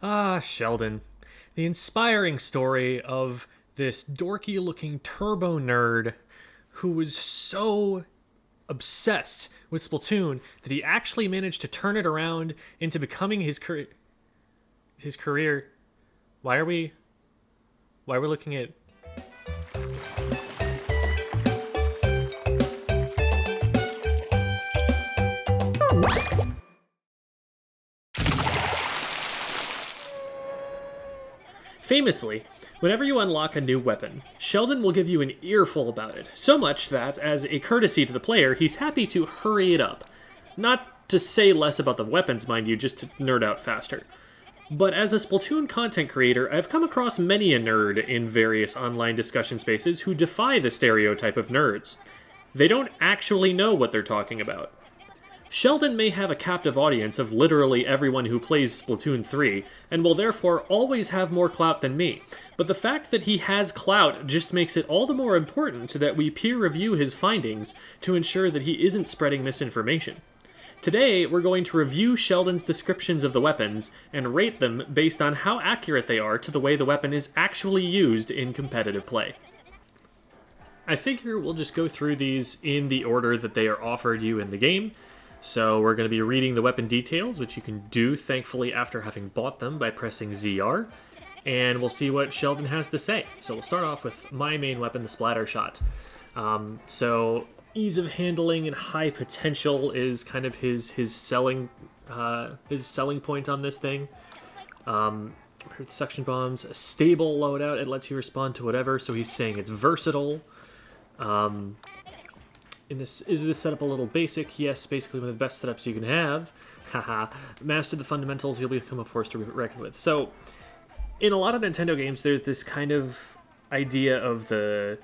Ah, Sheldon. The inspiring story of this dorky looking turbo nerd who was so obsessed with Splatoon that he actually managed to turn it around into becoming his career. Why are we why are we looking at Famously, whenever you unlock a new weapon, Sheldon will give you an earful about it, so much that, as a courtesy to the player, he's happy to hurry it up. Not to say less about the weapons, mind you, just to nerd out faster. But as a Splatoon content creator, I've come across many a nerd in various online discussion spaces who defy the stereotype of nerds. They don't actually know what they're talking about. Sheldon may have a captive audience of literally everyone who plays Splatoon 3, and will therefore always have more clout than me, but the fact that he has clout just makes it all the more important that we peer review his findings to ensure that he isn't spreading misinformation. Today, we're going to review Sheldon's descriptions of the weapons and rate them based on how accurate they are to the way the weapon is actually used in competitive play. I figure we'll just go through these in the order that they are offered you in the game. So we're going to be reading the weapon details, which you can do, thankfully, after having bought them by pressing ZR. And we'll see what Sheldon has to say. So we'll start off with my main weapon, the Splattershot. So ease of handling and high potential is kind of his selling point on this thing. Suction bombs, a stable loadout, it lets you respond to whatever, so he's saying it's versatile. Is this setup a little basic? Yes, basically one of the best setups you can have. Haha. Master the fundamentals, you'll become a force to be reckoned with. So, in a lot of Nintendo games, there's this kind of idea of the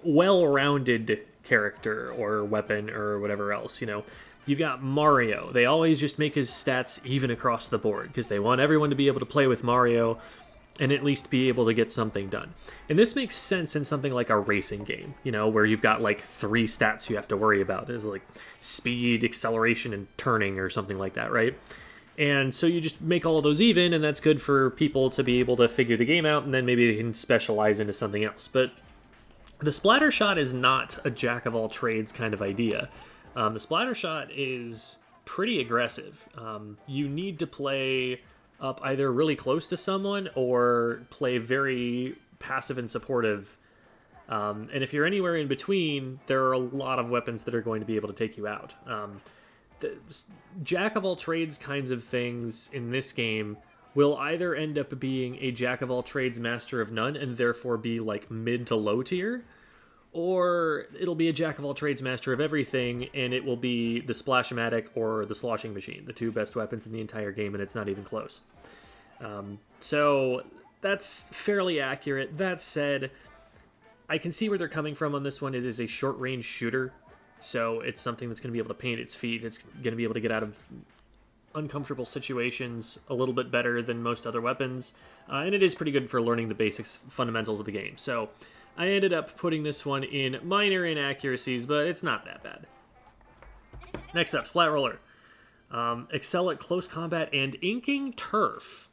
well-rounded character or weapon or whatever else, you know. You've got Mario. They always just make his stats even across the board because they want everyone to be able to play with Mario and at least be able to get something done. And this makes sense in something like a racing game, you know, where you've got like 3 stats you have to worry about. There's like speed, acceleration, and turning or something like that, right? And so you just make all of those even, and that's good for people to be able to figure the game out, and then maybe they can specialize into something else. But the Splattershot is not a jack-of-all-trades kind of idea. The Splattershot is pretty aggressive. You need to play up either really close to someone or play very passive and supportive. And if you're anywhere in between, there are a lot of weapons that are going to be able to take you out. The jack-of-all-trades kinds of things in this game will either end up being a jack-of-all-trades, master-of-none, and therefore be like mid to low tier, or it'll be a jack-of-all-trades, master-of-everything, and it will be the Splash-o-Matic or the Sloshing Machine, the 2 best weapons in the entire game, and it's not even close. So that's fairly accurate. That said, I can see where they're coming from on this one. It is a short-range shooter, so it's something that's going to be able to paint its feet. It's going to be able to get out of uncomfortable situations a little bit better than most other weapons, and it is pretty good for learning the basics fundamentals of the game. So I ended up putting this one in minor inaccuracies, but it's not that bad. Next up, Splat Roller. Excel at close combat and inking turf.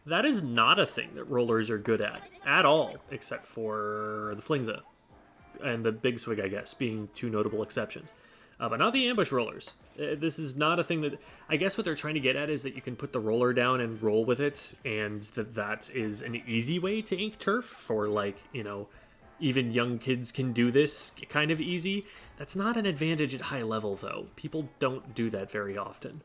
That is not a thing that rollers are good at all, except for the Flingza and the Big Swig, I guess, being 2 notable exceptions. But not the ambush rollers. This is not a thing that... I guess what they're trying to get at is that you can put the roller down and roll with it, and that is an easy way to ink turf for, like, you know, even young kids can do this kind of easy. That's not an advantage at high level, though. People don't do that very often.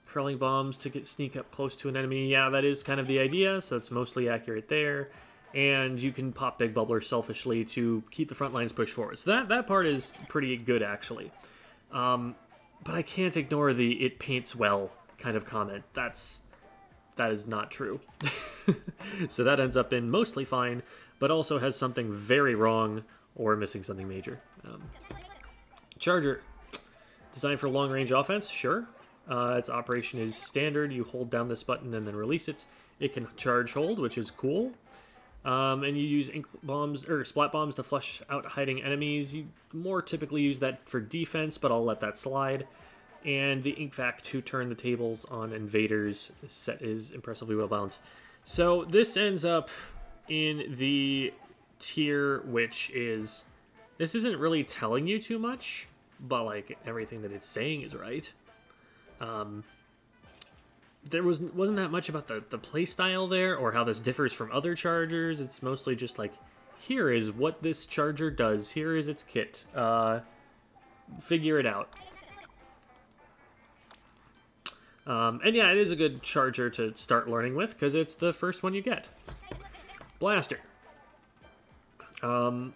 Curling bombs to sneak up close to an enemy. Yeah, that is kind of the idea, so that's mostly accurate there. And you can pop Big Bubbler selfishly to keep the front lines pushed forward. So that part is pretty good, actually. But I can't ignore the "it paints well" kind of comment. That is not true. So that ends up in mostly fine, but also has something very wrong or missing something major. Charger. Designed for long-range offense? Sure. Its operation is standard. You hold down this button and then release it. It can charge hold, which is cool. And you use ink bombs or splat bombs to flush out hiding enemies. You more typically use that for defense, but I'll let that slide. and the ink vac to turn the tables on invaders set is impressively well balanced. So this ends up in the tier which is, this isn't really telling you too much, but like everything that it's saying is right. There wasn't that much about the play style there or how this differs from other chargers. It's mostly just like, here is what this charger does. Here is its kit. Figure it out. And yeah, it is a good charger to start learning with because it's the first one you get. Blaster. You can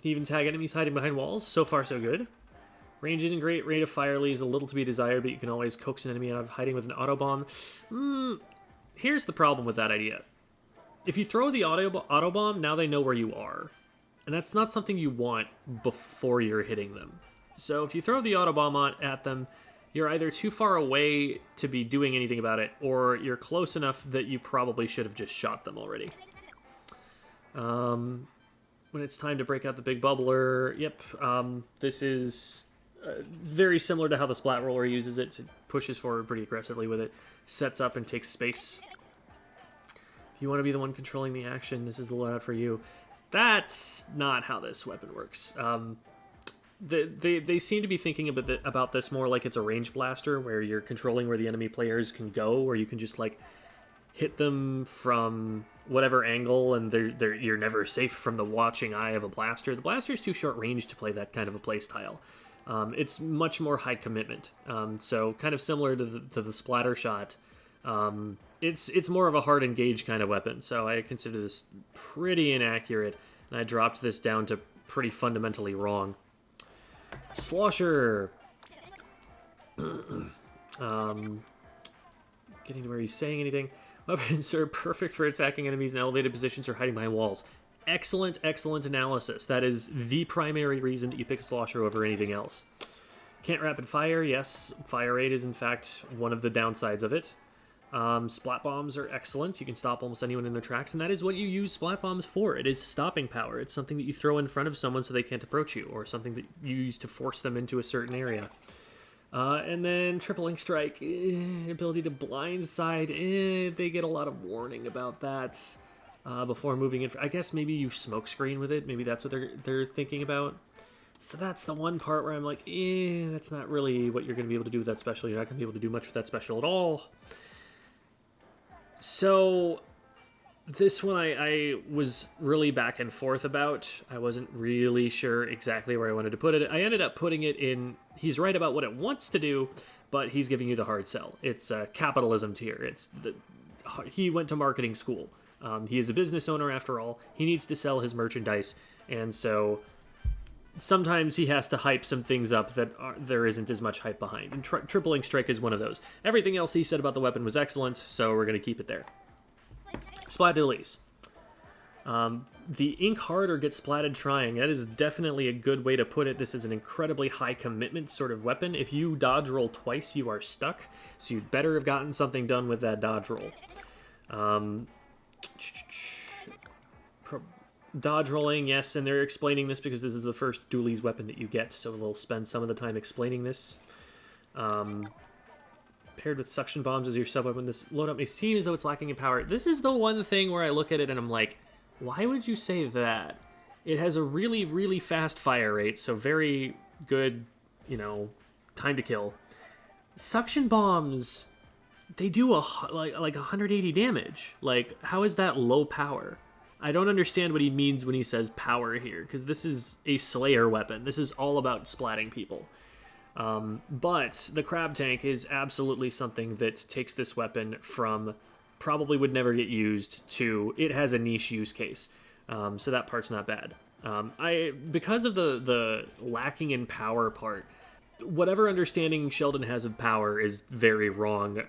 even tag enemies hiding behind walls. So far, so good. Range isn't great. Rate of fire leaves a little to be desired, but you can always coax an enemy out of hiding with an auto bomb. Here's the problem with that idea. If you throw the auto bomb, now they know where you are. And that's not something you want before you're hitting them. So if you throw the auto bomb at them, you're either too far away to be doing anything about it, or you're close enough that you probably should have just shot them already. When it's time to break out the big bubbler, yep, this is very similar to how the Splat Roller uses it. It pushes forward pretty aggressively with it, sets up and takes space. If you want to be the one controlling the action, this is the loadout for you. That's not how this weapon works. They seem to be thinking about this more like it's a range blaster, where you're controlling where the enemy players can go, or you can just like hit them from whatever angle, and you're never safe from the watching eye of a blaster. The blaster is too short range to play that kind of a play style. It's much more high commitment. So kind of similar to the Splattershot. It's more of a hard engage kind of weapon. So I consider this pretty inaccurate, and I dropped this down to pretty fundamentally wrong. Slosher. Getting to where he's saying anything. Weapons are perfect for attacking enemies in elevated positions or hiding behind walls. Excellent, excellent analysis. That is the primary reason that you pick a Slosher over anything else. Can't rapid fire. Yes, fire rate is in fact one of the downsides of it. Splat bombs are excellent. You can stop almost anyone in their tracks, and that is what you use splat bombs for. It is stopping power. It's something that you throw in front of someone so they can't approach you, or something that you use to force them into a certain area. And then triple ink strike, ability to blindside, they get a lot of warning about that before moving in. I guess maybe you smoke screen with it. Maybe that's what they're thinking about. So that's the one part where I'm like, that's not really what you're going to be able to do with that special. You're not going to be able to do much with that special at all. So this one I was really back and forth about. I wasn't really sure exactly where I wanted to put it. I ended up putting it in, he's right about what it wants to do, but he's giving you the hard sell. It's capitalism tier. He went to marketing school. He is a business owner after all. He needs to sell his merchandise, and so sometimes he has to hype some things up that there isn't as much hype behind. And triple ink strike is one of those. Everything else he said about the weapon was excellent, so we're going to keep it there. Splat Dualies. The ink hard or get splatted trying. That is definitely a good way to put it. This is an incredibly high commitment sort of weapon. If you dodge roll twice, you are stuck, so you'd better have gotten something done with that dodge roll. Dodge rolling, yes, and they're explaining this because this is the first Dualies weapon that you get, so they'll spend some of the time explaining this. Paired with suction bombs as your sub-weapon, this loadout may seem as though it's lacking in power. This is the one thing where I look at it and I'm like, why would you say that? It has a really, really fast fire rate, so very good, time to kill. Suction bombs, they do like 180 damage. Like, how is that low power? I don't understand what he means when he says power here, because this is a Slayer weapon. This is all about splatting people. But the crab tank is absolutely something that takes this weapon from probably would never get used to it has a niche use case. So that part's not bad. Because of the lacking in power part, whatever understanding Sheldon has of power is very wrong.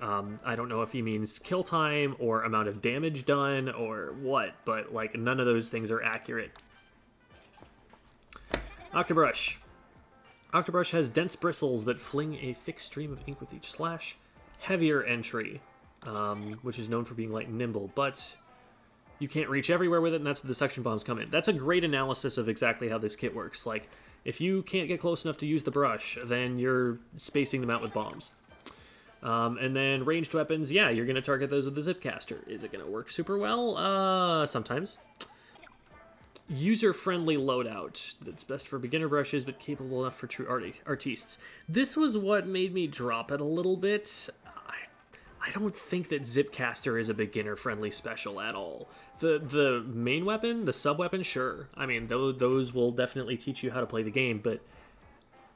I don't know if he means kill time or amount of damage done or what, but like none of those things are accurate. Octobrush. Octobrush has dense bristles that fling a thick stream of ink with each slash. Heavier entry, which is known for being light and nimble, but you can't reach everywhere with it, and that's where the suction bombs come in. That's a great analysis of exactly how this kit works. Like, if you can't get close enough to use the brush, then you're spacing them out with bombs. And then ranged weapons, yeah, you're going to target those with the Zipcaster. Is it going to work super well? Sometimes. User-friendly loadout that's best for beginner brushes, but capable enough for true artistes. This was what made me drop it a little bit. I don't think that Zipcaster is a beginner-friendly special at all. The main weapon, the sub-weapon, sure. I mean, those will definitely teach you how to play the game, but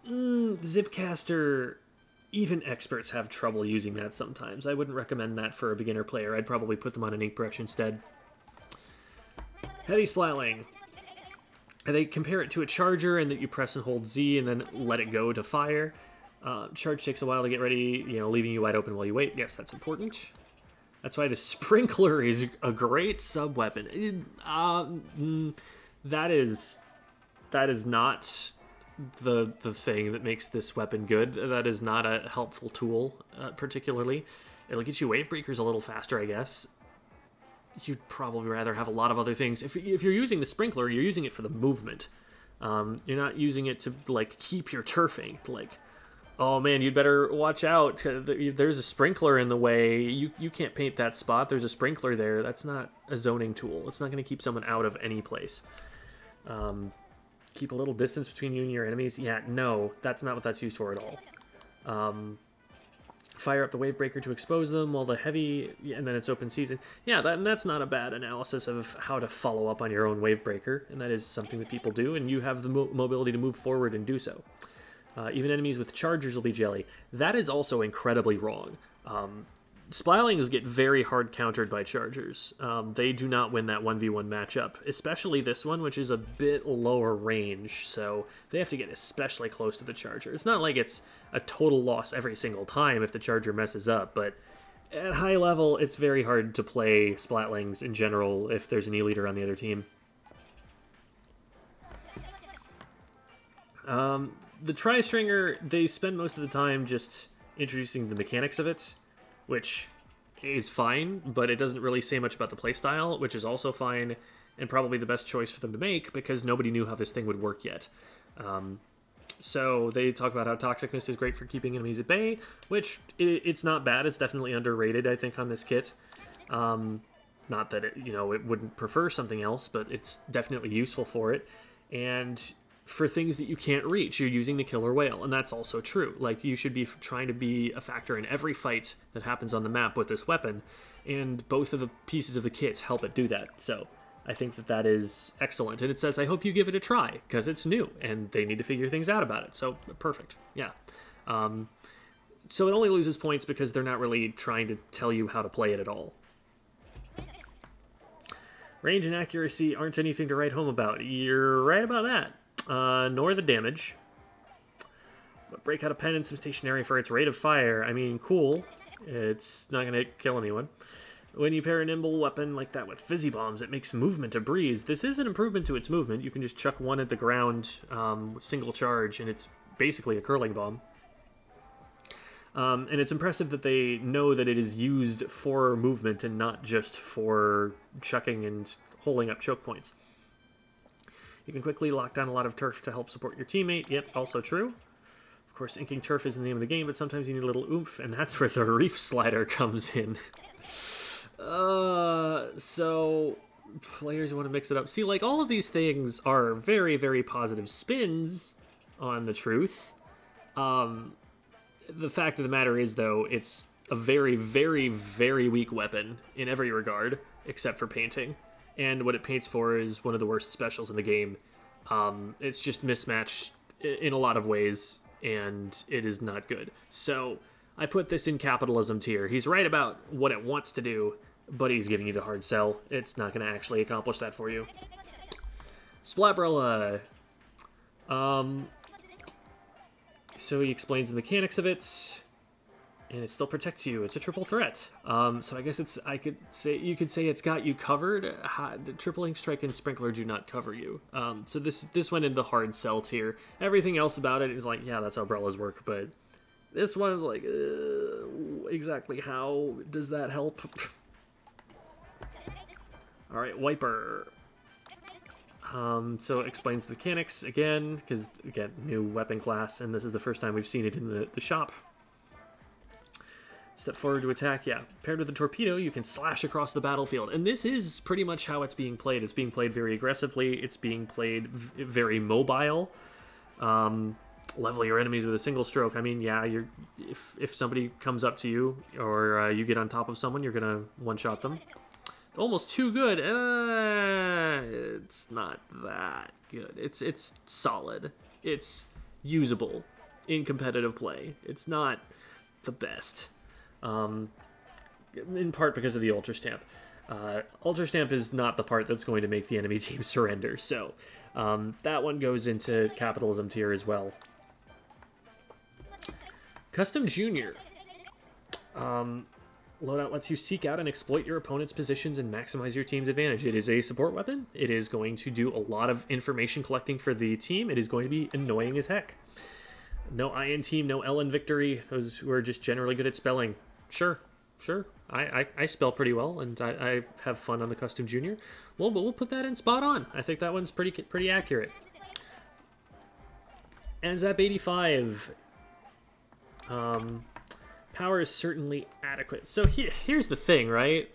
Zipcaster, even experts have trouble using that sometimes. I wouldn't recommend that for a beginner player. I'd probably put them on an Inkbrush instead. Heavy Splatling. They compare it to a charger in that you press and hold Z and then let it go to fire. Charge takes a while to get ready, leaving you wide open while you wait. Yes, that's important. That's why the sprinkler is a great sub-weapon. That is not the thing that makes this weapon good. That is not a helpful tool, particularly. It'll get you wave breakers a little faster, I guess. You'd probably rather have a lot of other things. If you're using the sprinkler, you're using it for the movement. You're not using it to, like, keep your turf inked. Like, oh man, you'd better watch out. There's a sprinkler in the way. You can't paint that spot. There's a sprinkler there. That's not a zoning tool. It's not going to keep someone out of any place. Keep a little distance between you and your enemies. Yeah, no, that's not what that's used for at all. Fire up the wave breaker to expose them while the heavy, and then it's open season. Yeah, that's not a bad analysis of how to follow up on your own wave breaker, and that is something that people do, and you have the mobility to move forward and do so. Even enemies with chargers will be jelly. That is also incredibly wrong. Splatlings get very hard countered by chargers. They do not win that 1v1 matchup, especially this one, which is a bit lower range, so they have to get especially close to the charger. It's not like it's a total loss every single time if the charger messes up, but at high level, it's very hard to play Splatlings in general if there's an E-leader on the other team. The Tri-Stringer, they spend most of the time just introducing the mechanics of it, which is fine, but it doesn't really say much about the playstyle, which is also fine, and probably the best choice for them to make, because nobody knew how this thing would work yet. So they talk about how Toxicness is great for keeping enemies at bay, which it's not bad. It's definitely underrated, I think, on this kit. Not that it wouldn't prefer something else, but it's definitely useful for it. And for things that you can't reach, you're using the killer whale, and that's also true. Like, you should be trying to be a factor in every fight that happens on the map with this weapon, and both of the pieces of the kit help it do that. So I think that is excellent. And it says, I hope you give it a try, because it's new, and they need to figure things out about it. So, perfect. Yeah. So it only loses points because they're not really trying to tell you how to play it at all. Range and accuracy aren't anything to write home about. You're right about that. Nor the damage. But break out a pen and some stationary for its rate of fire. I mean, cool. It's not going to kill anyone. When you pair a nimble weapon like that with fizzy bombs, it makes movement a breeze. This is an improvement to its movement. You can just chuck one at the ground with single charge, and it's basically a curling bomb. And it's impressive that they know that it is used for movement and not just for chucking and holding up choke points. You can quickly lock down a lot of turf to help support your teammate. Yep, also true. Of course, inking turf is the name of the game, but sometimes you need a little oomph, and that's where the reef slider comes in. So players want to mix it up. See, like, all of these things are very, very positive spins on the truth. The fact of the matter is, though, it's a very, very, very weak weapon in every regard, except for painting. And what it paints for is one of the worst specials in the game. It's just mismatched in a lot of ways, and it is not good. So I put this in capitalism tier. He's right about what it wants to do, but he's giving you the hard sell. It's not going to actually accomplish that for you. Splat Brella. So he explains the mechanics of it, and it still protects you. It's a triple threat. So I guess you could say it's got you covered. The triple ink strike and sprinkler do not cover you. So this went in the hard sell tier. Everything else about it is like, yeah, that's how Brellas work, but this one's like, exactly how does that help? All right, Wiper. So it explains the mechanics again, because, again, new weapon class, and this is the first time we've seen it in the shop. Step forward to attack, yeah. Paired with the torpedo, you can slash across the battlefield. And this is pretty much how it's being played. It's being played very aggressively. It's being played very mobile. Level your enemies with a single stroke. I mean, yeah, if somebody comes up to you or you get on top of someone, you're going to one-shot them. Almost too good. It's not that good. It's solid. It's usable in competitive play. It's not the best. In part because of the Ultra Stamp. Ultra Stamp is not the part that's going to make the enemy team surrender, so that one goes into capitalism tier as well. Custom Junior. Loadout lets you seek out and exploit your opponent's positions and maximize your team's advantage. It is a support weapon. It is going to do a lot of information collecting for the team. It is going to be annoying as heck. No I in team, no L in victory. Those who are just generally good at spelling. Sure. I spell pretty well, and I have fun on the Custom Junior. Well, but we'll put that in spot on. I think that one's pretty accurate. N-Zap 85. Power is certainly adequate. So here's the thing, right?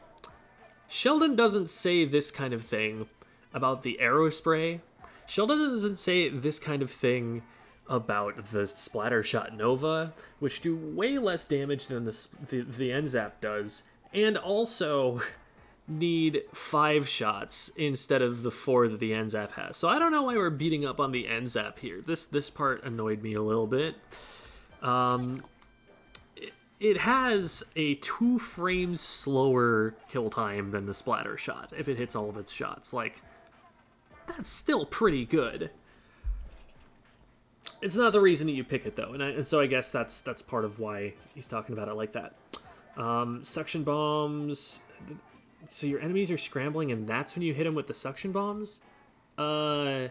Sheldon doesn't say this kind of thing about the Aerospray. Sheldon doesn't say this kind of thing about the Splattershot Nova, which do way less damage than the N-Zap does, and also need 5 shots instead of the 4 that the N-Zap has. So I don't know why we're beating up on the N-Zap here. This part annoyed me a little bit. It has a 2 frames slower kill time than the Splattershot if it hits all of its shots. Like, that's still pretty good. It's not the reason that you pick it, though, and so I guess that's part of why he's talking about it like that. Suction bombs. So your enemies are scrambling, and that's when you hit them with the suction bombs? You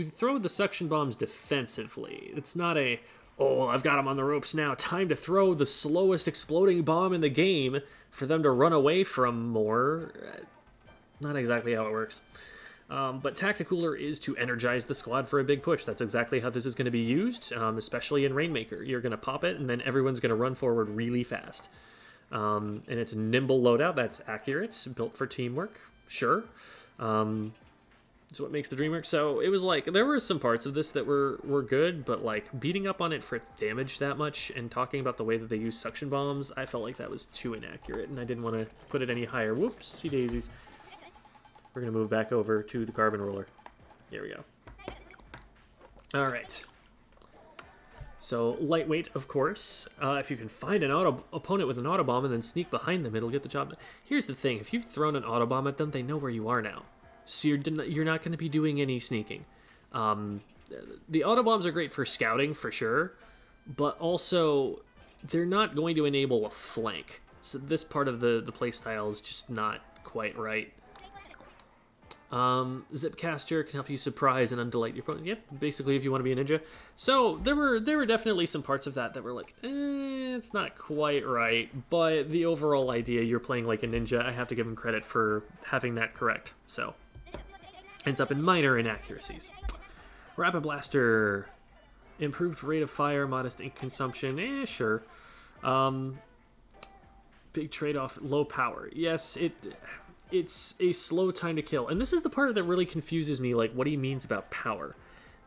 throw the suction bombs defensively. It's not a, oh, I've got them on the ropes now, time to throw the slowest exploding bomb in the game for them to run away from more. Not exactly how it works. But Tacticooler is to energize the squad for a big push. That's exactly how this is going to be used, especially in Rainmaker. You're going to pop it, and then everyone's going to run forward really fast. And it's a nimble loadout. That's accurate. Built for teamwork. Sure. It's what makes the dream work. So it was like, there were some parts of this that were good, but like beating up on it for its damage that much and talking about the way that they use suction bombs, I felt like that was too inaccurate, and I didn't want to put it any higher. Whoopsie daisies. We're going to move back over to the Carbon Roller. Here we go. All right. So, lightweight, of course. If you can find an opponent with an Autobomb and then sneak behind them, it'll get the job done. Here's the thing. If you've thrown an Autobomb at them, they know where you are now. So you're not going to be doing any sneaking. The Autobombs are great for scouting, for sure. But also, they're not going to enable a flank. So this part of the playstyle is just not quite right. Zipcaster can help you surprise and undelight your opponent. Yep, basically if you want to be a ninja. So there were definitely some parts of that were like, it's not quite right. But the overall idea, you're playing like a ninja. I have to give him credit for having that correct. So ends up in minor inaccuracies. Rapid Blaster, improved rate of fire, modest ink consumption. Sure. Big trade-off, low power. Yes, it's a slow time to kill. And this is the part that really confuses me, like what he means about power.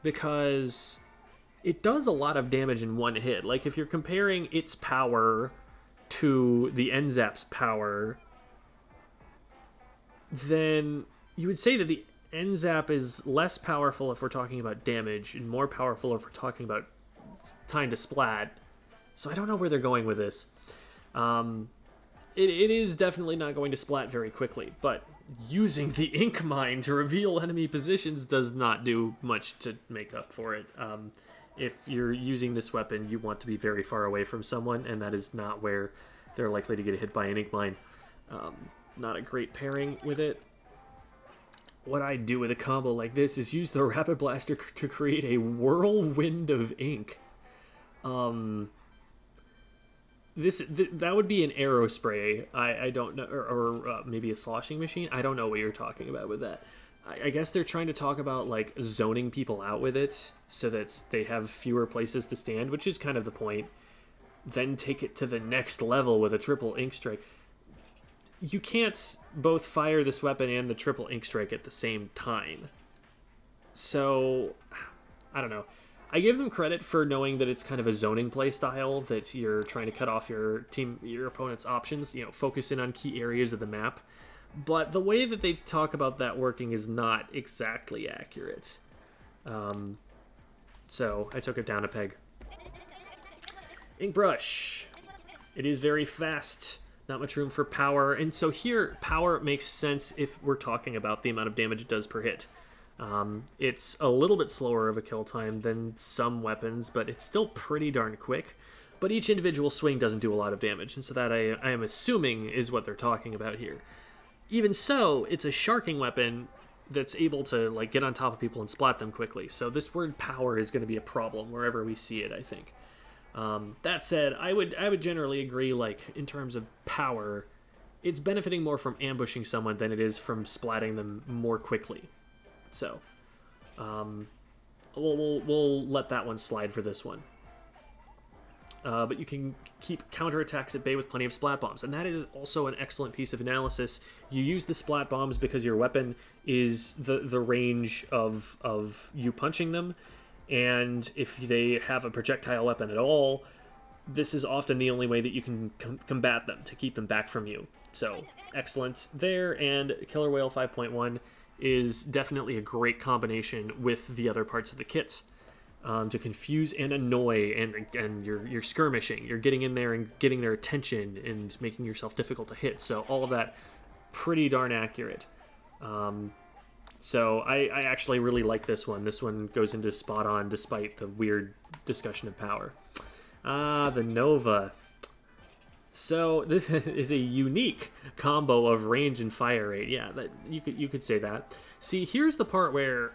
Because it does a lot of damage in one hit. Like if you're comparing its power to the N-Zap's power, then you would say that the N-Zap is less powerful if we're talking about damage and more powerful if we're talking about time to splat. So I don't know where they're going with this. It is definitely not going to splat very quickly, but using the ink mine to reveal enemy positions does not do much to make up for it. If you're using this weapon, you want to be very far away from someone, and that is not where they're likely to get hit by an ink mine. Not a great pairing with it. What I do with a combo like this is use the Rapid Blaster to create a whirlwind of ink. that would be an Aerospray. I don't know, or maybe a Sloshing Machine. I don't know what you're talking about with that. I guess they're trying to talk about like zoning people out with it so that they have fewer places to stand, which is kind of the point. Then take it to the next level with a triple ink strike. You can't both fire this weapon and the triple ink strike at the same time. So, I don't know. I give them credit for knowing that it's kind of a zoning play style, that you're trying to cut off your opponent's options, focus in on key areas of the map. But the way that they talk about that working is not exactly accurate. So I took it down a peg. Inkbrush. It is very fast. Not much room for power. And so here, power makes sense if we're talking about the amount of damage it does per hit. It's a little bit slower of a kill time than some weapons, but it's still pretty darn quick. But each individual swing doesn't do a lot of damage, and so that I am assuming is what they're talking about here. Even so, it's a sharking weapon that's able to like get on top of people and splat them quickly. So this word power is going to be a problem wherever we see it, I think. That said, I would generally agree, like, in terms of power, it's benefiting more from ambushing someone than it is from splatting them more quickly. So, we'll let that one slide for this one. But you can keep counterattacks at bay with plenty of splat bombs, and that is also an excellent piece of analysis. You use the splat bombs because your weapon is the range of you punching them, and if they have a projectile weapon at all, this is often the only way that you can combat them, to keep them back from you. So, excellent there, and Killer Whale 5.1 is definitely a great combination with the other parts of the kit. To confuse and annoy, and you're skirmishing. You're getting in there and getting their attention and making yourself difficult to hit. So all of that, pretty darn accurate. So I actually really like this one. This one goes into spot on despite the weird discussion of power. The Nova. So this is a unique combo of range and fire rate. Yeah, that you could say that. See, here's the part where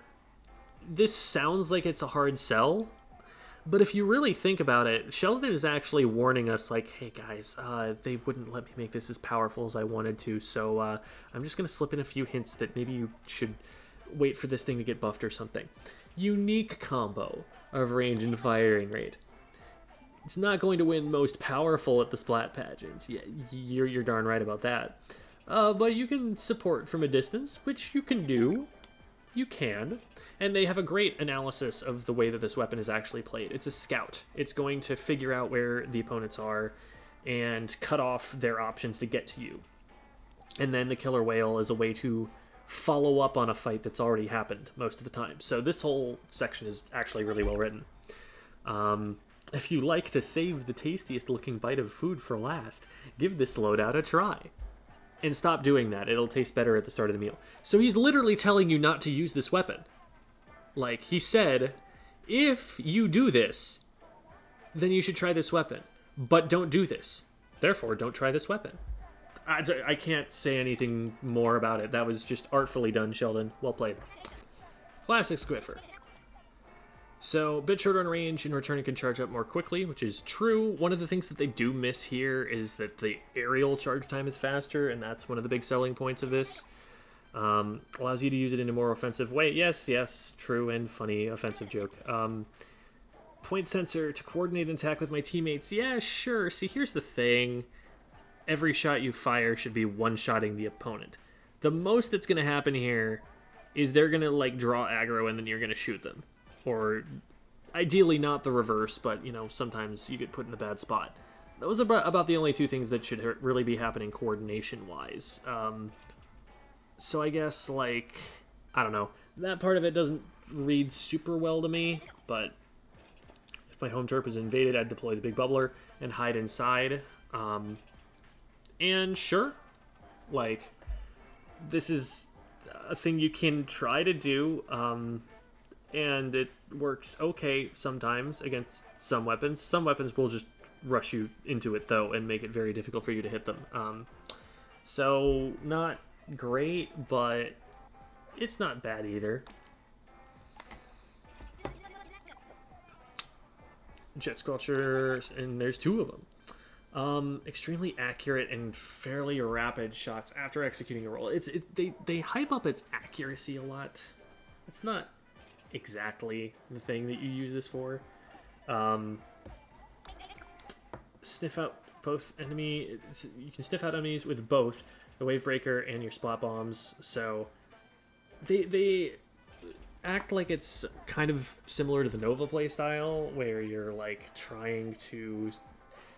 this sounds like it's a hard sell, but if you really think about it, Sheldon is actually warning us, like, hey guys, they wouldn't let me make this as powerful as I wanted to, so I'm just going to slip in a few hints that maybe you should wait for this thing to get buffed or something. Unique combo of range and firing rate. It's not going to win most powerful at the Splat pageants. Yeah, you're darn right about that. But you can support from a distance, which you can do. You can. And they have a great analysis of the way that this weapon is actually played. It's a scout. It's going to figure out where the opponents are and cut off their options to get to you. And then the Killer Whale is a way to follow up on a fight that's already happened most of the time. So this whole section is actually really well written. If you like to save the tastiest looking bite of food for last, give this loadout a try. And stop doing that. It'll taste better at the start of the meal. So he's literally telling you not to use this weapon. Like, he said, if you do this, then you should try this weapon. But don't do this. Therefore, don't try this weapon. I can't say anything more about it. That was just artfully done, Sheldon. Well played. Classic Squiffer. So, bit shorter on range, in return it can charge up more quickly, which is true. One of the things that they do miss here is that the aerial charge time is faster, and that's one of the big selling points of this. Allows you to use it in a more offensive way. Yes, true and funny offensive joke. Point sensor to coordinate an attack with my teammates. Yeah, sure. See, here's the thing. Every shot you fire should be one-shotting the opponent. The most that's going to happen here is they're going to, like, draw aggro and then you're going to shoot them. Or ideally not the reverse, but, sometimes you get put in a bad spot. Those are about the only two things that should really be happening coordination-wise. So I guess, like, I don't know. That part of it doesn't read super well to me, but if my home turf is invaded, I'd deploy the big bubbler and hide inside. And sure, like, this is a thing you can try to do, and it works okay sometimes against some weapons. Some weapons will just rush you into it, though, and make it very difficult for you to hit them. So, not great, but it's not bad either. Jet Squelchers, and there's two of them. Extremely accurate and fairly rapid shots after executing a roll. They hype up its accuracy a lot. It's not exactly the thing that you use this for. Sniff out both enemy. You can sniff out enemies with both the Wave Breaker and your Splat Bombs. So they act like it's kind of similar to the Nova playstyle, where you're like trying to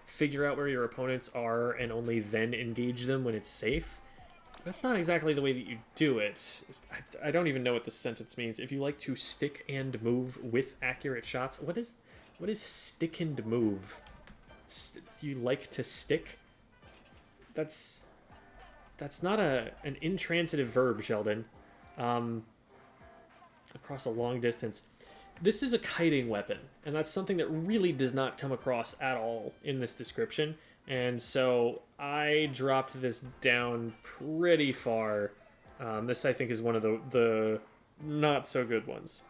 figure out where your opponents are and only then engage them when it's safe. That's not exactly the way that you do it. I don't even know what this sentence means. If you like to stick and move with accurate shots, what is stick and move? You like to stick? That's not an intransitive verb, Sheldon. Across a long distance. This is a kiting weapon, and that's something that really does not come across at all in this description. And so I dropped this down pretty far. This, I think, is one of the not so good ones.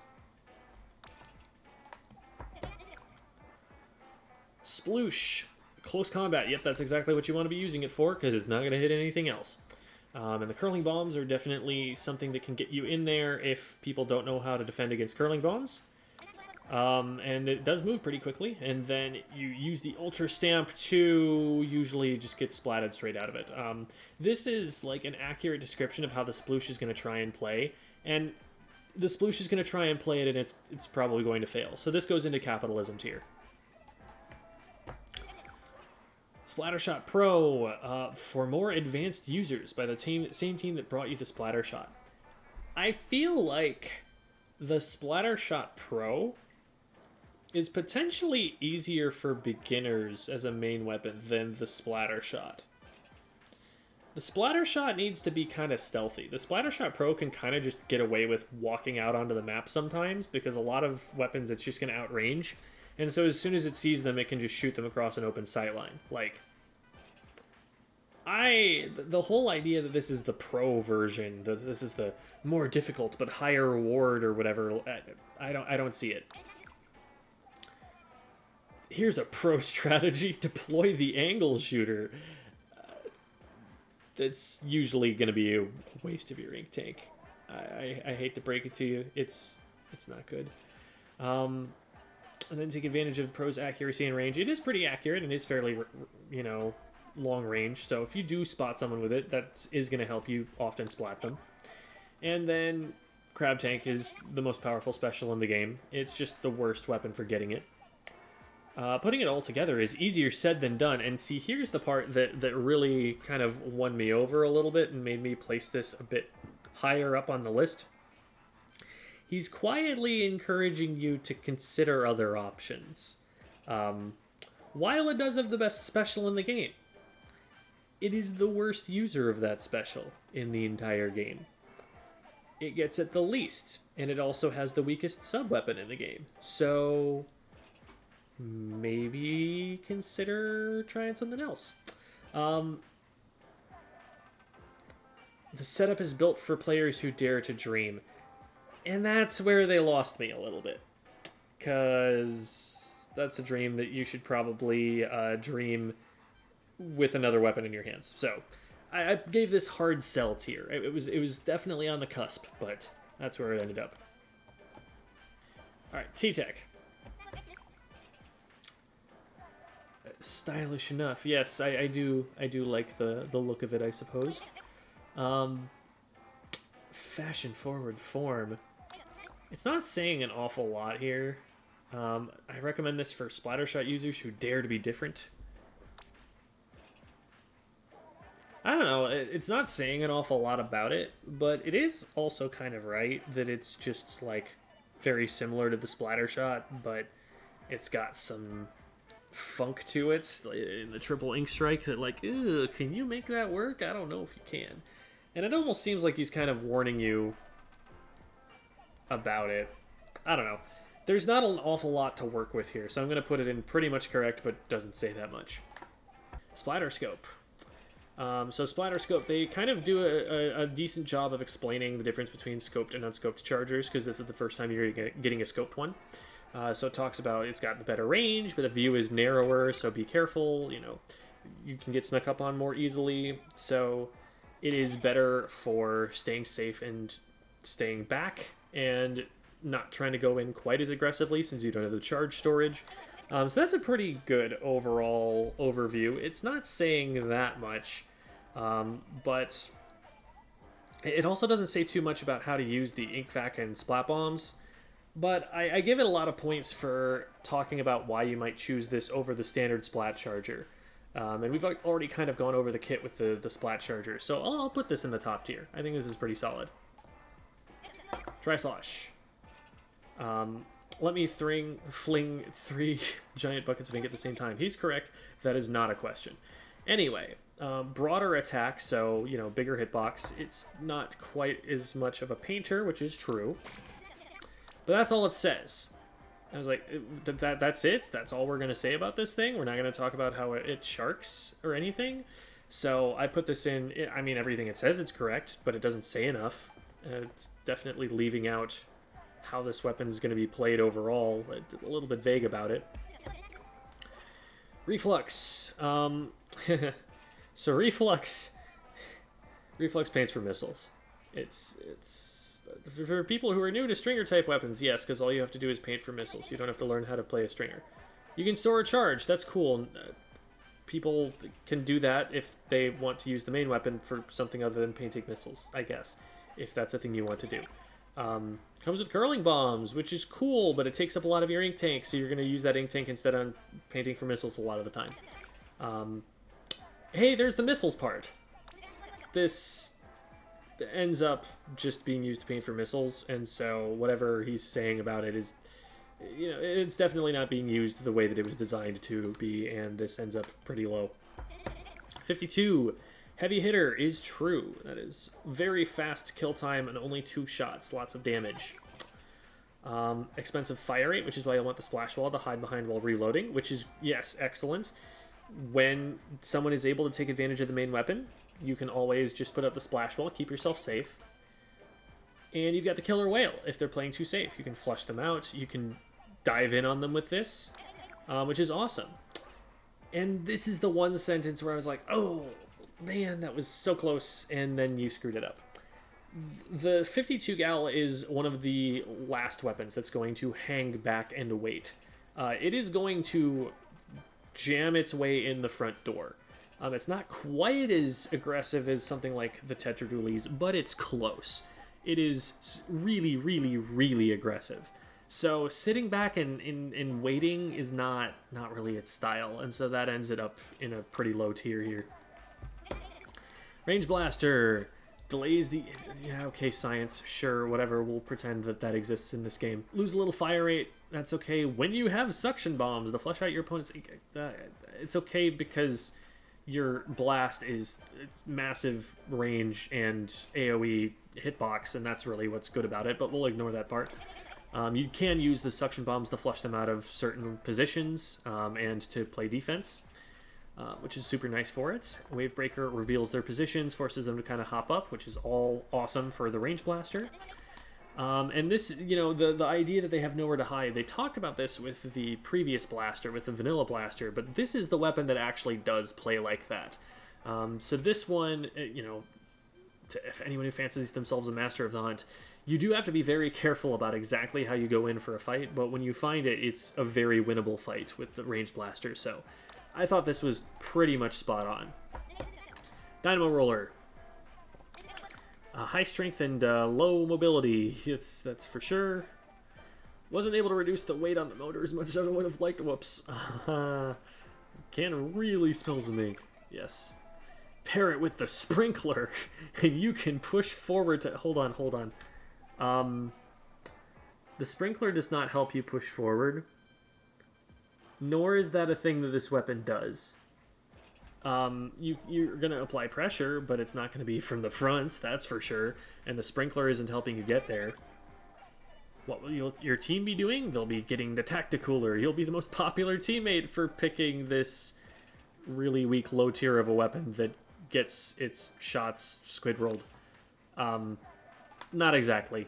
Sploosh. Close combat. Yep, that's exactly what you want to be using it for, because it's not going to hit anything else. And the curling bombs are definitely something that can get you in there if people don't know how to defend against curling bombs. And it does move pretty quickly, and then you use the Ultra Stamp to usually just get splatted straight out of it. This is like an accurate description of how the Sploosh is going to try and play, and the Sploosh is going to try and play it, and it's probably going to fail. So this goes into capitalism tier. Splattershot Pro, for more advanced users by the same team that brought you the Splattershot. I feel like the Splattershot Pro is potentially easier for beginners as a main weapon than the Splattershot. The Splattershot needs to be kind of stealthy. The Splattershot Pro can kind of just get away with walking out onto the map sometimes, because a lot of weapons it's just going to outrange. And so as soon as it sees them, it can just shoot them across an open sightline. Like, the whole idea that this is the pro version, that this is the more difficult but higher reward or whatever, I don't see it. Here's a pro strategy: deploy the angle shooter. That's usually going to be a waste of your ink tank. I hate to break it to you, it's not good. And then take advantage of Pro's accuracy and range. It is pretty accurate and is fairly, long range. So if you do spot someone with it, that is going to help you often splat them. And then Crab Tank is the most powerful special in the game. It's just the worst weapon for getting it. Putting it all together is easier said than done. And see, here's the part that really kind of won me over a little bit and made me place this a bit higher up on the list. He's quietly encouraging you to consider other options. While it does have the best special in the game, it is the worst user of that special in the entire game. It gets it the least, and it also has the weakest sub-weapon in the game. So maybe consider trying something else. The setup is built for players who dare to dream. And that's where they lost me a little bit. Because that's a dream that you should probably dream with another weapon in your hands. So I gave this hard sell tier. It was definitely on the cusp, but that's where it ended up. Alright, T-Tech. Stylish enough. Yes, I do like the look of it, I suppose. Fashion forward form. It's not saying an awful lot here. I recommend this for Splattershot users who dare to be different. I don't know, it's not saying an awful lot about it, but it is also kind of right that it's just, like, very similar to the Splattershot, but it's got some funk to it in the triple ink strike that, like, ugh, can you make that work? I don't know if you can. And it almost seems like he's kind of warning you about it. I don't know. There's not an awful lot to work with here, so I'm going to put it in pretty much correct, but doesn't say that much. Splatterscope. So Splatterscope, they kind of do a decent job of explaining the difference between scoped and unscoped chargers, because this is the first time you're getting a scoped one. So it talks about it's got the better range, but the view is narrower, so be careful, you can get snuck up on more easily, so it is better for staying safe and staying back and not trying to go in quite as aggressively since you don't have the charge storage. So that's a pretty good overall overview. It's not saying that much, but it also doesn't say too much about how to use the ink vac and splat bombs. But I give it a lot of points for talking about why you might choose this over the standard Splat Charger. And we've already kind of gone over the kit with the Splat Charger, so I'll put this in the top tier. I think this is pretty solid. Tri-Slosh. Let me fling 3 giant buckets of ink at the same time. He's correct. That is not a question. Anyway, broader attack, so, you know, bigger hitbox. It's not quite as much of a painter, which is true. But that's all it says. I was like, that's it? That's all we're going to say about this thing? We're not going to talk about how it sharks or anything? So I put this in. I mean, everything it says it's correct, but it doesn't say enough. It's definitely leaving out how this weapon is going to be played overall. It's a little bit vague about it. Reef-Lux. So Reef-Lux paints for missiles. It's for people who are new to stringer type weapons, yes, because all you have to do is paint for missiles. You don't have to learn how to play a stringer. You can store a charge. That's cool. People can do that if they want to use the main weapon for something other than painting missiles, I guess, if that's a thing you want to do. Comes with curling bombs, which is cool, but it takes up a lot of your ink tank, so you're going to use that ink tank instead of painting for missiles a lot of the time. Hey, there's the missiles part. This ends up just being used to paint for missiles, and so whatever he's saying about it is, you know, it's definitely not being used the way that it was designed to be, and this ends up pretty low. 52. Heavy hitter is true. That is very fast kill time and only 2 shots. Lots of damage. Expensive fire rate, which is why I want the splash wall to hide behind while reloading, which is, yes, excellent. When someone is able to take advantage of the main weapon, you can always just put up the splash wall, keep yourself safe. And you've got the killer whale. If they're playing too safe, you can flush them out. You can dive in on them with this, which is awesome. And this is the one sentence where I was like, oh, man, that was so close, and then you screwed it up. The 52 gal is one of the last weapons that's going to hang back and wait. It is going to jam its way in the front door. It's not quite as aggressive as something like the Tenta Dualies, but it's close. It is really, really, really aggressive. So sitting back and waiting is not really its style, and so that ends it up in a pretty low tier here. Range Blaster delays the... Yeah, okay, science, sure, whatever, we'll pretend that exists in this game. Lose a little fire rate, that's okay. When you have suction bombs, to flush out your opponent's... it's okay because your blast is massive range and AoE hitbox, and that's really what's good about it, but we'll ignore that part. You can use the suction bombs to flush them out of certain positions and to play defense, which is super nice for it. Wavebreaker reveals their positions, forces them to kind of hop up, which is all awesome for the range blaster. And this, you know, the idea that they have nowhere to hide, they talked about this with the previous blaster, with the vanilla blaster, but this is the weapon that actually does play like that. So this one, you know, if anyone who fancies themselves a master of the hunt, you do have to be very careful about exactly how you go in for a fight, but when you find it, it's a very winnable fight with the ranged blaster, so I thought this was pretty much spot on. Dynamo Roller. High strength and low mobility, that's for sure. Wasn't able to reduce the weight on the motor as much as I would have liked. Whoops. Can really smell some ink. Yes. Pair it with the sprinkler, and you can push forward to... Hold on. The sprinkler does not help you push forward, nor is that a thing that this weapon does. You're going to apply pressure, but it's not going to be from the front, that's for sure, and the sprinkler isn't helping you get there. What will your team be doing? They'll be getting the Tacticooler. You'll be the most popular teammate for picking this really weak low tier of a weapon that gets its shots squid rolled. Not exactly.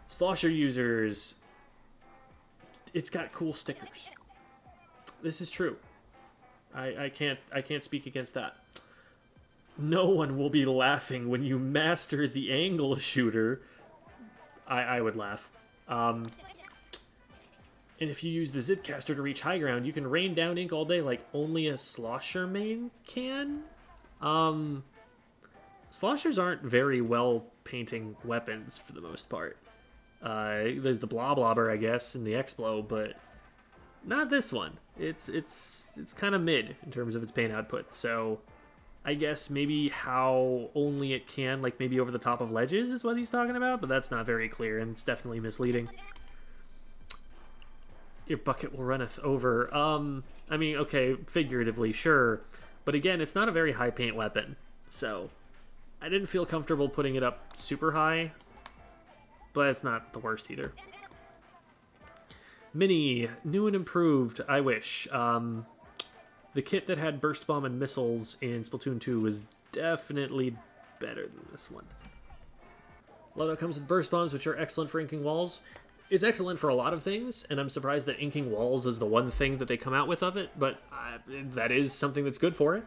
Slosher users. It's got cool stickers. This is true. I can't speak against that. No one will be laughing when you master the angle shooter. I would laugh. And if you use the zip caster to reach high ground, you can rain down ink all day like only a slosher main can. Sloshers aren't very well painting weapons for the most part. There's the Bloblobber, I guess, and the X-Blow, but not this one. It's kind of mid in terms of its paint output. So I guess maybe how only it can, like maybe over the top of ledges is what he's talking about, but that's not very clear, and it's definitely misleading. Your bucket will runneth over. I mean, okay, figuratively, sure. But again, it's not a very high paint weapon, so I didn't feel comfortable putting it up super high, but it's not the worst either. Mini, new and improved, I wish. The kit that had Burst Bomb and missiles in Splatoon 2 was definitely better than this one. Loadout comes with Burst Bombs, which are excellent for inking walls. It's excellent for a lot of things, and I'm surprised that inking walls is the one thing that they come out with of it, but that is something that's good for it.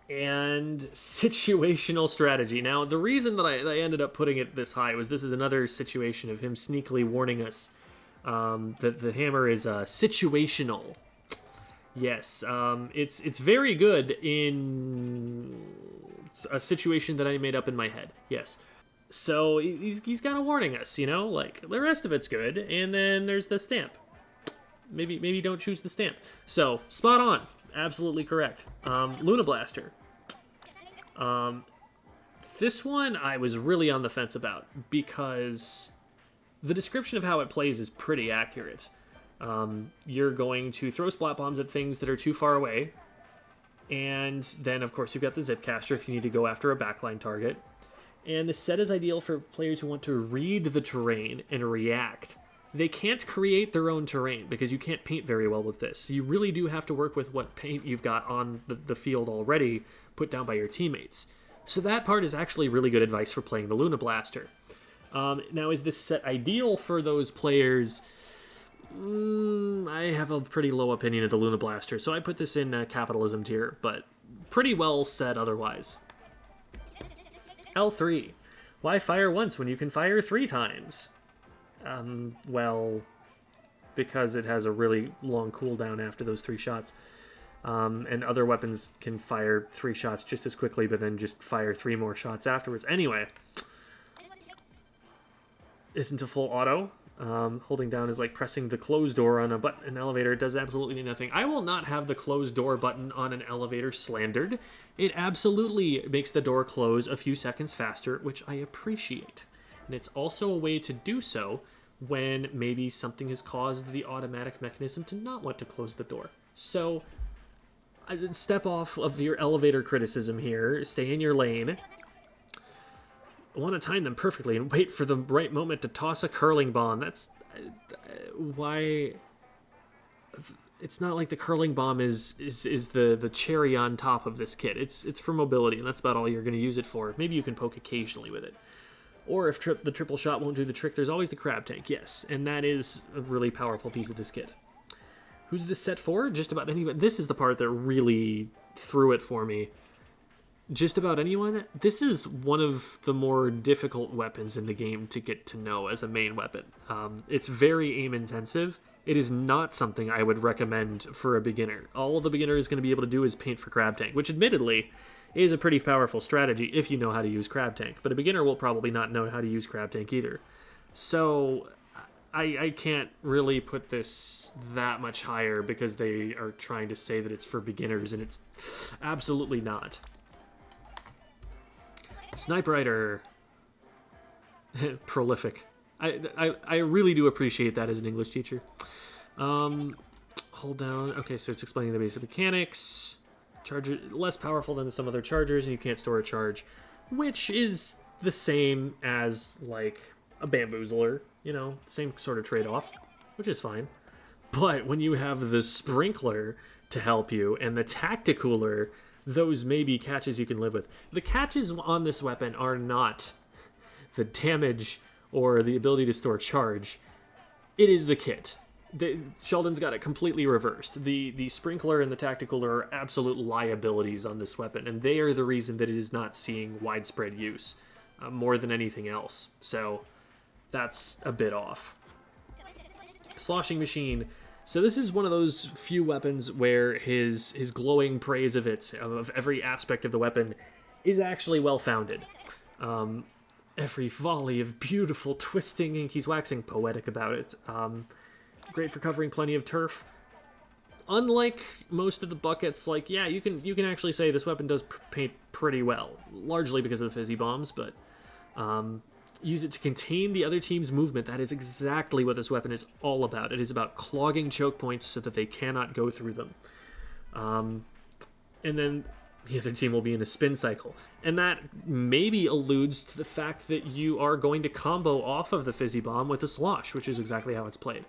And situational strategy. Now, the reason that I ended up putting it this high was this is another situation of him sneakily warning us that the hammer is situational. Yes, it's very good in a situation that I made up in my head. Yes. So he's kind of warning us, you know, like the rest of it's good, and then there's the stamp. Maybe don't choose the stamp. So spot on, absolutely correct. Luna Blaster. This one I was really on the fence about because the description of how it plays is pretty accurate. You're going to throw splat bombs at things that are too far away, and then of course you've got the zip caster if you need to go after a backline target. And the set is ideal for players who want to read the terrain and react. They can't create their own terrain because you can't paint very well with this. So you really do have to work with what paint you've got on the field already put down by your teammates. So that part is actually really good advice for playing the Luna Blaster. Now, is this set ideal for those players? I have a pretty low opinion of the Luna Blaster, so I put this in capitalism tier, but pretty well said otherwise. L3. Why fire once when you can fire 3 times? Well, because it has a really long cooldown after those 3 shots. And other weapons can fire 3 shots just as quickly, but then just fire 3 more shots afterwards. Anyway. Isn't a full auto. Holding down is like pressing the close door on an elevator. It does absolutely nothing. I will not have the close door button on an elevator slandered. It absolutely makes the door close a few seconds faster, which I appreciate. And it's also a way to do so when maybe something has caused the automatic mechanism to not want to close the door. So, step off of your elevator criticism here. Stay in your lane. I want to time them perfectly and wait for the right moment to toss a curling bomb. That's why it's not like the curling bomb is the cherry on top of this kit. It's for mobility, and that's about all you're going to use it for. Maybe you can poke occasionally with it. Or if the triple shot won't do the trick, there's always the crab tank, yes. And that is a really powerful piece of this kit. Who's this set for? Just about anyone. This is the part that really threw it for me. Just about anyone. This is one of the more difficult weapons in the game to get to know as a main weapon. It's very aim intensive. It is not something I would recommend for a beginner. All the beginner is going to be able to do is paint for crab tank, which admittedly is a pretty powerful strategy if you know how to use crab tank. But a beginner will probably not know how to use crab tank either. So I can't really put this that much higher because they are trying to say that it's for beginners, and it's absolutely not. Sniper Rider. Prolific. I really do appreciate that as an English teacher. Hold down. Okay, so it's explaining the basic mechanics. Charger less powerful than some other chargers, and you can't store a charge, which is the same as like a Bamboozler, you know, same sort of trade-off, which is fine. But when you have the Sprinkler to help you and the Tacticooler, those may be catches you can live with. The catches on this weapon are not the damage or the ability to store charge. It is the kit. Sheldon's got it completely reversed. The Sprinkler and the Tactical are absolute liabilities on this weapon, and they are the reason that it is not seeing widespread use more than anything else. So that's a bit off. Sloshing Machine. So this is one of those few weapons where his glowing praise of it, of every aspect of the weapon, is actually well-founded. Every volley of beautiful twisting ink, he's waxing poetic about it. Great for covering plenty of turf. Unlike most of the buckets, like, yeah, you can actually say this weapon does paint pretty well, largely because of the fizzy bombs, but use it to contain the other team's movement. That is exactly what this weapon is all about. It is about clogging choke points so that they cannot go through them. And then the other team will be in a spin cycle. And that maybe alludes to the fact that you are going to combo off of the fizzy bomb with a slosh, which is exactly how it's played.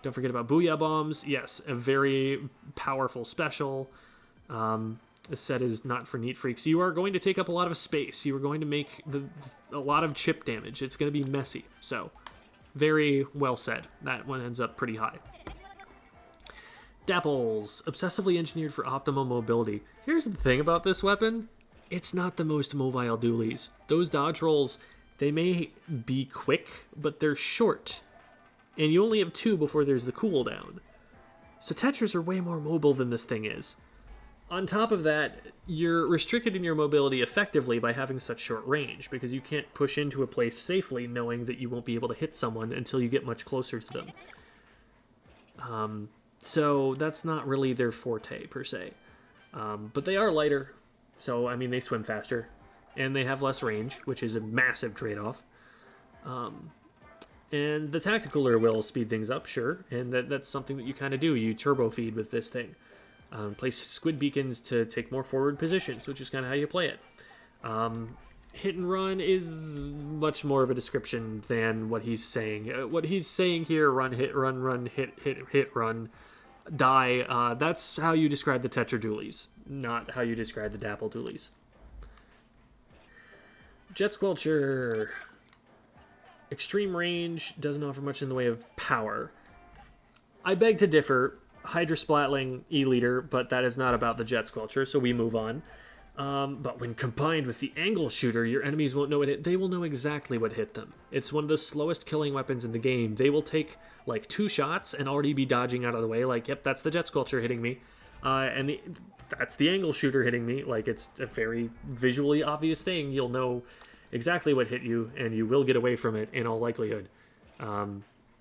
Don't forget about Booyah Bombs. Yes, a very powerful special. This set is not for neat freaks. You are going to take up a lot of space. You are going to make a lot of chip damage. It's going to be messy. So, very well said. That one ends up pretty high. Dapples, obsessively engineered for optimal mobility. Here's the thing about this weapon. It's not the most mobile dualies. Those dodge rolls, they may be quick, but they're short. And you only have 2 before there's the cooldown. So Tetras are way more mobile than this thing is. On top of that, you're restricted in your mobility effectively by having such short range, because you can't push into a place safely knowing that you won't be able to hit someone until you get much closer to them. So that's not really their forte, per se. But they are lighter, so, I mean, they swim faster. And they have less range, which is a massive trade-off. And the Tacticaler will speed things up, sure, and that's something that you kind of do. You turbo feed with this thing. Place squid beacons to take more forward positions, which is kind of how you play it. Hit and run is much more of a description than what he's saying. What he's saying here, run, hit, run, die, that's how you describe the Tetra Dualies, not how you describe the Dapple Dualies. Jet Squelcher. Extreme range, doesn't offer much in the way of power. I beg to differ. Hydra Splatling, E-Leader, but that is not about the Jet Squelcher, so we move on. But when combined with the angle shooter, your enemies won't know it. They will know exactly what hit them. It's one of the slowest killing weapons in the game. They will take like 2 shots and already be dodging out of the way. Like, yep, that's the Jet Squelcher hitting me, and that's the angle shooter hitting me. Like, it's a very visually obvious thing. You'll know exactly what hit you, and you will get away from it in all likelihood.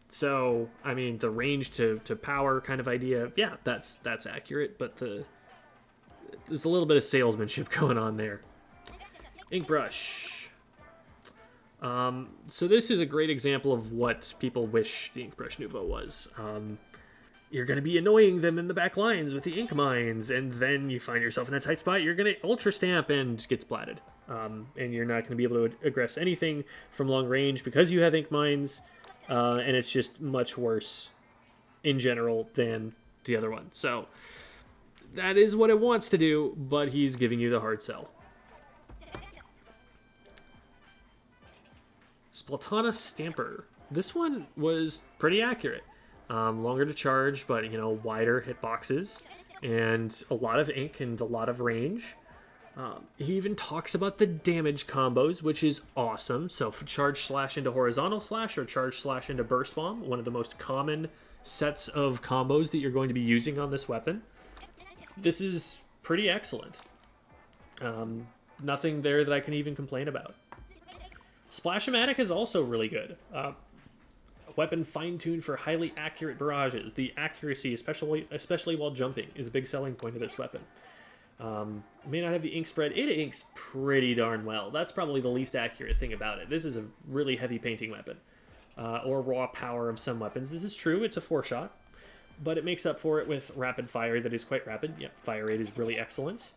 So, I mean, the range to power kind of idea, yeah, that's accurate, but there's a little bit of salesmanship going on there. Inkbrush. So this is a great example of what people wish the Inkbrush Nouveau was. You're going to be annoying them in the back lines with the ink mines, and then you find yourself in a tight spot, you're going to ultra stamp and get splatted. And you're not going to be able to aggress anything from long range because you have ink mines, and it's just much worse in general than the other one. So that is what it wants to do, but he's giving you the hard sell. Splatana Stamper. This one was pretty accurate. Longer to charge, but, you know, wider hitboxes, and a lot of ink and a lot of range. He even talks about the damage combos, which is awesome. So charge slash into horizontal slash or charge slash into burst bomb, one of the most common sets of combos that you're going to be using on this weapon. This is pretty excellent. Nothing there that I can even complain about. Splash-o-Matic is also really good. A weapon fine-tuned for highly accurate barrages. The accuracy, especially while jumping, is a big selling point of this weapon. May not have the ink spread. It inks pretty darn well. That's probably the least accurate thing about it. This is a really heavy painting weapon. Or raw power of some weapons. This is true, it's a 4-shot. But it makes up for it with rapid fire that is quite rapid. Yep, fire rate is really excellent.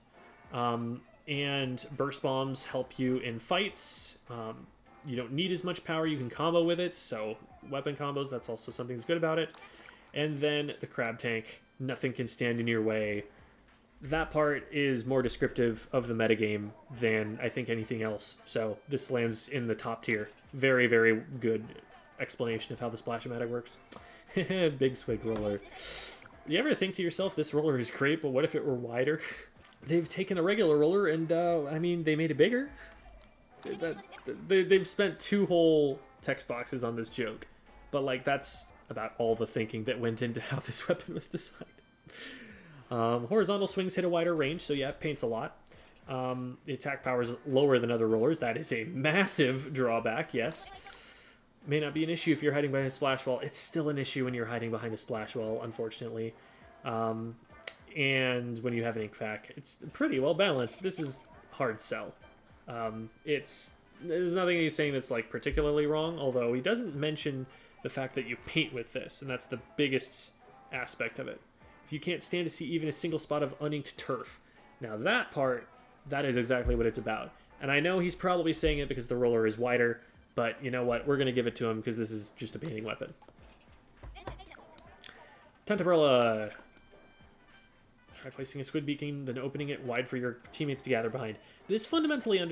And burst bombs help you in fights. You don't need as much power. You can combo with it. So weapon combos, that's also something that's good about it. And then the crab tank. Nothing can stand in your way. That part is more descriptive of the metagame than I think anything else. So this lands in the top tier. Very, very good explanation of how the Splash-o-Matic works. Big Swig Roller. You ever think to yourself, this roller is great, but what if it were wider? They've taken a regular roller and, I mean, they made it bigger. They've spent 2 whole text boxes on this joke. But, like, that's about all the thinking that went into how this weapon was designed. Horizontal swings hit a wider range, so yeah, it paints a lot. The attack power is lower than other rollers. That is a massive drawback, yes. May not be an issue if you're hiding behind a splash wall. It's still an issue when you're hiding behind a splash wall, unfortunately. And when you have an ink vac, it's pretty well balanced. This is hard sell. There's nothing he's saying that's like particularly wrong, although he doesn't mention the fact that you paint with this, and that's the biggest aspect of it. If you can't stand to see even a single spot of uninked turf. Now that part, that is exactly what it's about. And I know he's probably saying it because the roller is wider, but you know what? We're going to give it to him because this is just a painting weapon. Tenta Brella. Try placing a squid beacon, then opening it wide for your teammates to gather behind. This fundamentally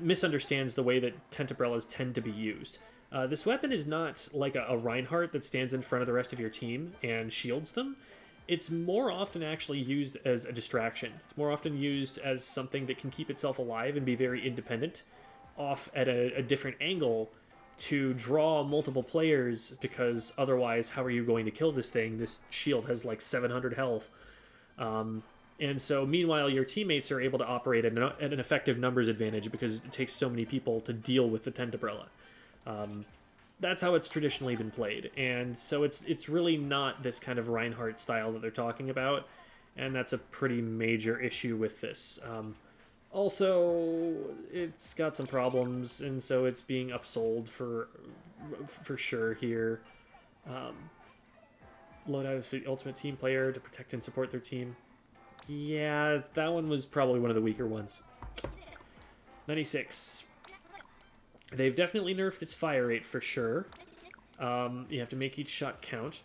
misunderstands the way that Tenta Brellas tend to be used. This weapon is not like a Reinhardt that stands in front of the rest of your team and shields them. It's more often actually used as a distraction. It's more often used as something that can keep itself alive and be very independent, off at a different angle to draw multiple players, because otherwise, how are you going to kill this thing? This shield has like 700 health. And so, meanwhile, your teammates are able to operate at an effective numbers advantage because it takes so many people to deal with the Tenta Brella. That's how it's traditionally been played, and so it's really not this kind of Reinhardt style that they're talking about, and that's a pretty major issue with this. Also, it's got some problems, and so it's being upsold for sure here. Loadout is for the ultimate team player to protect and support their team. Yeah, that one was probably one of the weaker ones. 96. They've definitely nerfed its fire rate for sure. You have to make each shot count.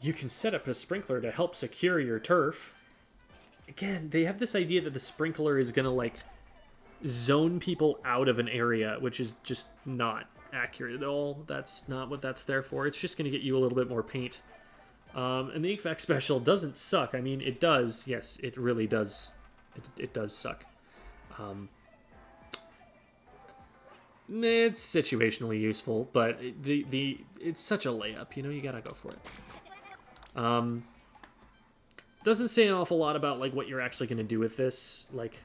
You can set up a sprinkler to help secure your turf. Again, they have this idea that the sprinkler is going to, like, zone people out of an area, which is just not accurate at all. That's not what that's there for. It's just going to get you a little bit more paint. And the ink vac special doesn't suck. I mean, it does. Yes, it really does. It does suck. It's situationally useful, but it's such a layup, you know, you gotta go for it. Doesn't say an awful lot about, like, what you're actually gonna do with this. Like,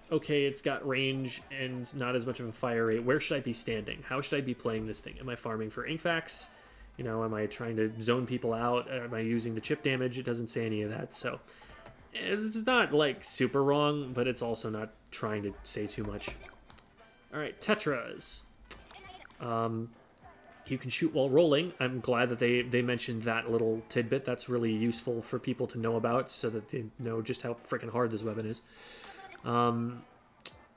okay, it's got range and not as much of a fire rate. Where should I be standing? How should I be playing this thing? Am I farming for ink vacs? You know, am I trying to zone people out? Am I using the chip damage? It doesn't say any of that, so it's not, like, super wrong, but it's also not trying to say too much. Alright, Tetras. You can shoot while rolling. I'm glad that they mentioned that little tidbit. That's really useful for people to know about so that they know just how freaking hard this weapon is.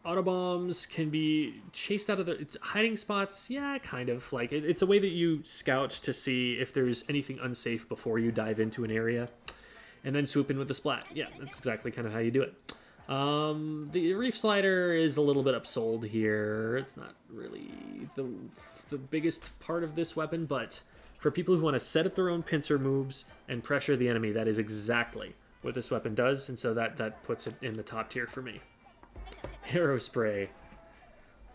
Autobombs can be chased out of the hiding spots. Yeah, kind of. Like, it's a way that you scout to see if there's anything unsafe before you dive into an area. And then swoop in with the splat. Yeah, that's exactly kind of how you do it. The Reef Slider is a little bit upsold here. It's not really the biggest part of this weapon, but for people who want to set up their own pincer moves and pressure the enemy, that is exactly what this weapon does, and so that puts it in the top tier for me. Aerospray.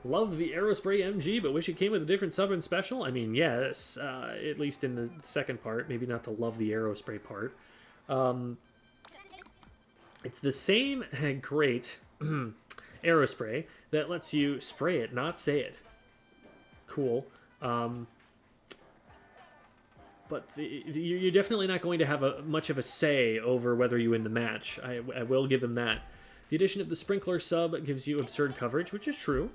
Love the Aerospray MG, but wish it came with a different sub and special? I mean, yes, at least in the second part, maybe not the love the Aerospray part. It's the same great Aerospray that lets you spray it, not say it. Cool. But you're definitely not going to have much of a say over whether you win the match. I will give them that. The addition of the Sprinkler sub gives you absurd coverage, which is true.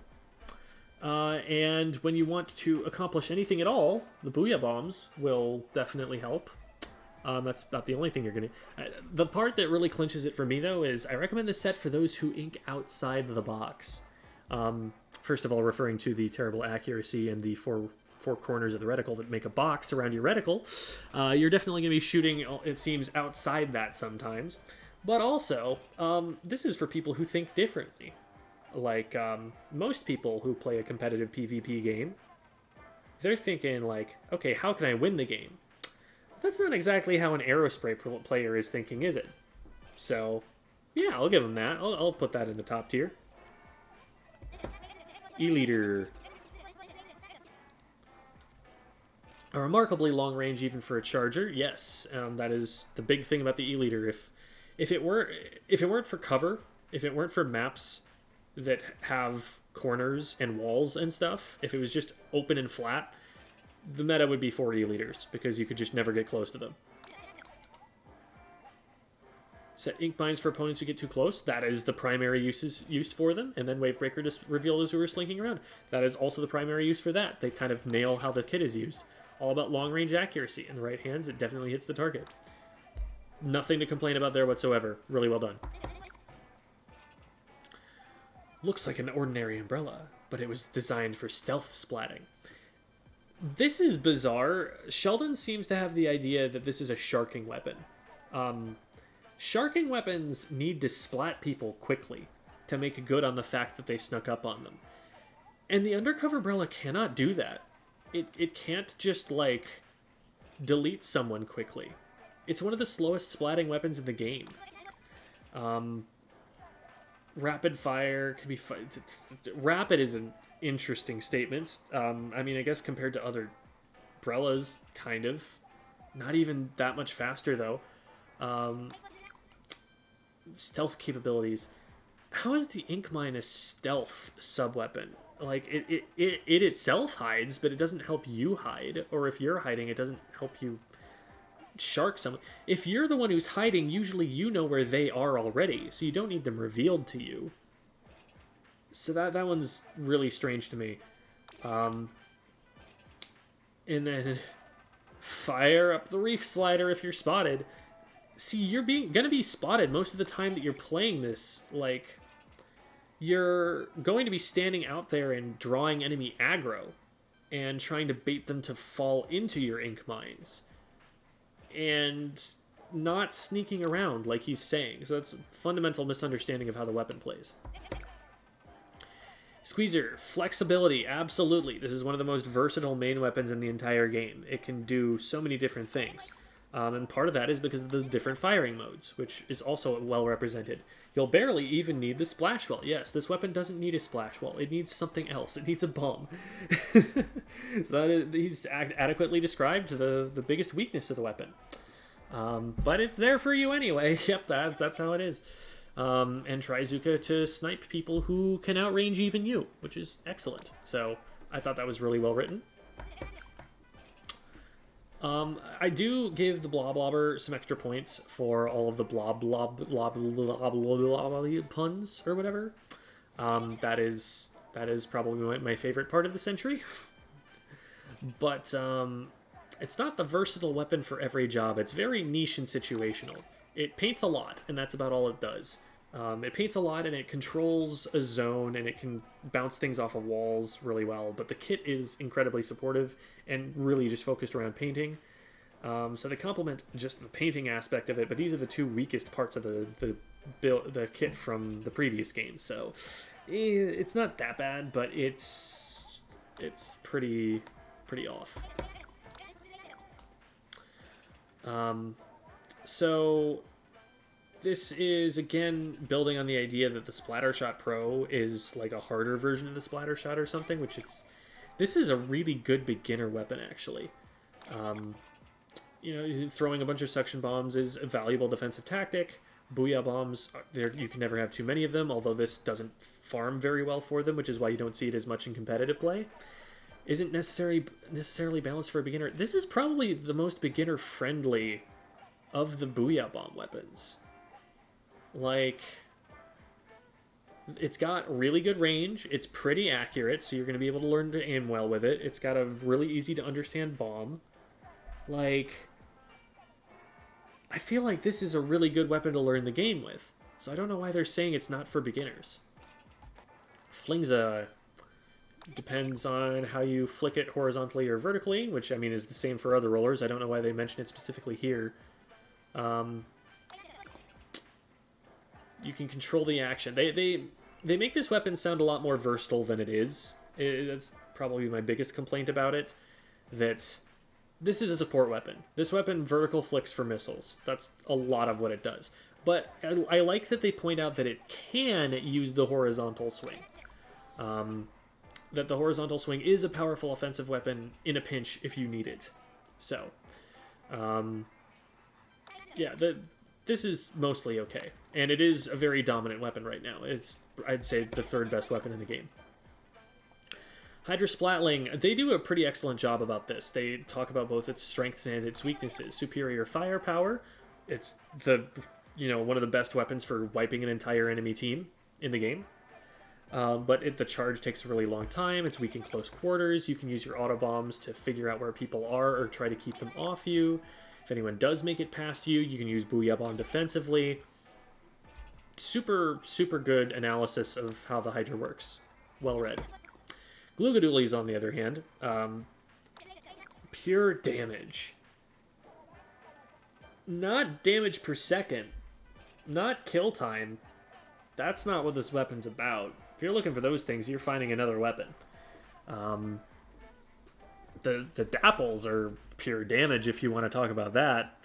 And when you want to accomplish anything at all, the Booyah Bombs will definitely help. That's about the only thing you're going to... the part that really clinches it for me, though, is I recommend this set for those who ink outside the box. First of all, referring to the terrible accuracy and the four corners of the reticle that make a box around your reticle, you're definitely going to be shooting, it seems, outside that sometimes. But also, this is for people who think differently. Like, most people who play a competitive PvP game they're thinking like, okay, how can I win the game? That's not exactly how an Aerospray player is thinking, is it? So, yeah, I'll give them that. I'll put that in the top tier. E-liter. A remarkably long range even for a charger. Yes, that is the big thing about the E-liter. If it weren't for cover, if it weren't for maps that have corners and walls and stuff, if it was just open and flat, the meta would be 4 E-liters because you could just never get close to them. Set ink binds for opponents who get too close. That is the primary use for them. And then Wavebreaker just reveal those who are slinking around. That is also the primary use for that. They kind of nail how the kit is used. All about long range accuracy. In the right hands, it definitely hits the target. Nothing to complain about there whatsoever. Really well done. Looks like an ordinary umbrella, but it was designed for stealth splatting. This is bizarre. Sheldon seems to have the idea that this is a sharking weapon. Sharking weapons need to splat people quickly to make good on the fact that they snuck up on them. And the Undercover Brella cannot do that. It can't just, like, delete someone quickly. It's one of the slowest splatting weapons in the game. Rapid fire can be... Rapid is an interesting statement. I mean, I guess compared to other Brellas, kind of. Not even that much faster, though. Stealth capabilities. How is the Ink Mine a stealth sub-weapon? Like, it itself hides, but it doesn't help you hide. Or if you're hiding, it doesn't help you shark someone. If you're the one who's hiding, usually you know where they are already, so you don't need them revealed to you. So that one's really strange to me. And then fire up the reef slider if you're spotted. See, you're gonna be spotted most of the time that you're playing this. Like, you're going to be standing out there and drawing enemy aggro and trying to bait them to fall into your ink mines and not sneaking around like he's saying. So that's a fundamental misunderstanding of how the weapon plays. Squeezer, flexibility, absolutely. This is one of the most versatile main weapons in the entire game. It can do so many different things. And part of that is because of the different firing modes, which is also well represented. You'll barely even need the splash wall. Yes, this weapon doesn't need a splash wall. It needs something else. It needs a bomb. So he's adequately described the biggest weakness of the weapon. But it's there for you anyway. Yep, that's how it is. And Trizuka to snipe people who can outrange even you, which is excellent. So I thought that was really well written. I do give the Bloblobber some extra points for all of the blob puns or whatever. That is probably my favorite part of the century. But it's not the versatile weapon for every job. It's very niche and situational. It paints a lot, and that's about all it does. It paints a lot, and it controls a zone, and it can bounce things off of walls really well. But the kit is incredibly supportive and really just focused around painting. So they complement just the painting aspect of it, but these are the two weakest parts of the kit from the previous game. So it's not that bad, but it's pretty off. So this is, again, building on the idea that the Splattershot Pro is like a harder version of the Splattershot or something, which this is a really good beginner weapon, actually. You know, throwing a bunch of suction bombs is a valuable defensive tactic. Booyah bombs, you can never have too many of them, although this doesn't farm very well for them, which is why you don't see it as much in competitive play. Isn't necessarily balanced for a beginner. This is probably the most beginner-friendly of the Booyah bomb weapons. Like, it's got really good range. It's pretty accurate, so you're going to be able to learn to aim well with it. It's got a really easy-to-understand bomb. Like, I feel like this is a really good weapon to learn the game with. So I don't know why they're saying it's not for beginners. Flingza depends on how you flick it horizontally or vertically, which, I mean, is the same for other rollers. I don't know why they mention it specifically here. You can control the action. They make this weapon sound a lot more versatile than it is. That's probably my biggest complaint about it. that this is a support weapon. This weapon vertical flicks for missiles. That's a lot of what it does. But I like that they point out that it can use the horizontal swing. That the horizontal swing is a powerful offensive weapon in a pinch if you need it. So, yeah, this is mostly okay. And it is a very dominant weapon right now. It's, I'd say, the third best weapon in the game. Hydra Splatling, they do a pretty excellent job about this. They talk about both its strengths and its weaknesses. Superior firepower. It's the, one of the best weapons for wiping an entire enemy team in the game. But the charge takes a really long time. It's weak in close quarters. You can use your auto bombs to figure out where people are or try to keep them off you. If anyone does make it past you, you can use Booyah Bomb defensively. Super, super good analysis of how the Hydra works. Well read. Glooga Dualies, on the other hand, pure damage. Not damage per second. Not kill time. That's not what this weapon's about. If you're looking for those things, you're finding another weapon. The Dapples are pure damage if you want to talk about that.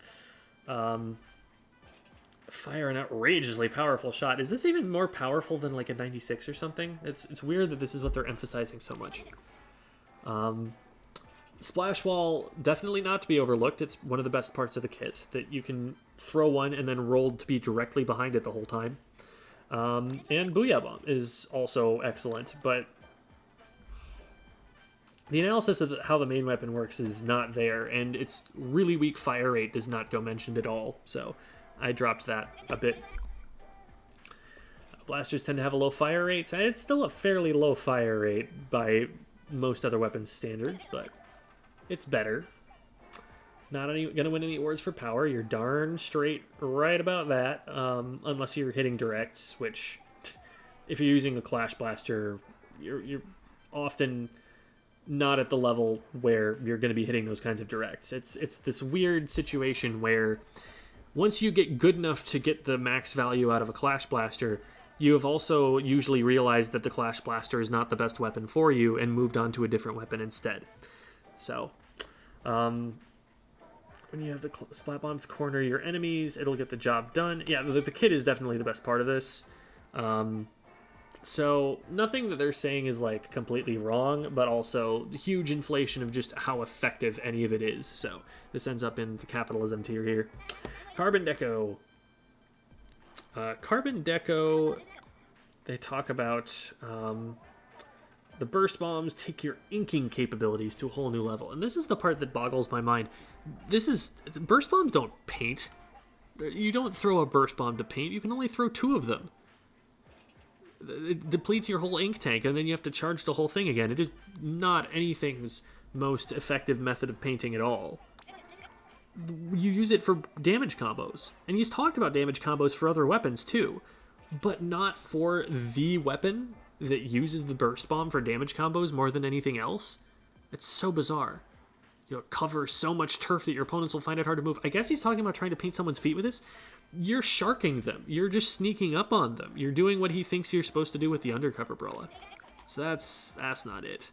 Fire an outrageously powerful shot. Is this even more powerful than like a 96 or something? It's weird that this is what they're emphasizing so much. Splash Wall, definitely not to be overlooked. It's one of the best parts of the kit, that you can throw one and then roll to be directly behind it the whole time. And Booyah Bomb is also excellent, but the analysis of how the main weapon works is not there, and its really weak fire rate does not go mentioned at all, so I dropped that a bit. Blasters tend to have a low fire rate, and it's still a fairly low fire rate by most other weapons standards, but it's better. Not gonna win any awards for power. You're darn straight right about that, unless you're hitting directs, which, if you're using a Clash Blaster, you're often not at the level where you're going to be hitting those kinds of directs. It's this weird situation where once you get good enough to get the max value out of a Clash Blaster, you have also usually realized that the Clash Blaster is not the best weapon for you and moved on to a different weapon instead. So, when you have the Splat Bombs corner your enemies, it'll get the job done. Yeah, the kit is definitely the best part of this. So, nothing that they're saying is, like, completely wrong, but also huge inflation of just how effective any of it is. So, this ends up in the capitalism tier here. Carbon Deco. Carbon Deco, they talk about the burst bombs take your inking capabilities to a whole new level. And this is the part that boggles my mind. Burst bombs don't paint. You don't throw a burst bomb to paint. You can only throw 2 of them. It depletes your whole ink tank, and then you have to charge the whole thing again. It is not anything's most effective method of painting at all. You use it for damage combos. And he's talked about damage combos for other weapons too, but not for the weapon that uses the burst bomb for damage combos more than anything else. It's so bizarre. You'll cover so much turf that your opponents will find it hard to move. I guess he's talking about trying to paint someone's feet with this. You're sharking them. You're just sneaking up on them. You're doing what he thinks you're supposed to do with the Undercover Brella. So that's not it.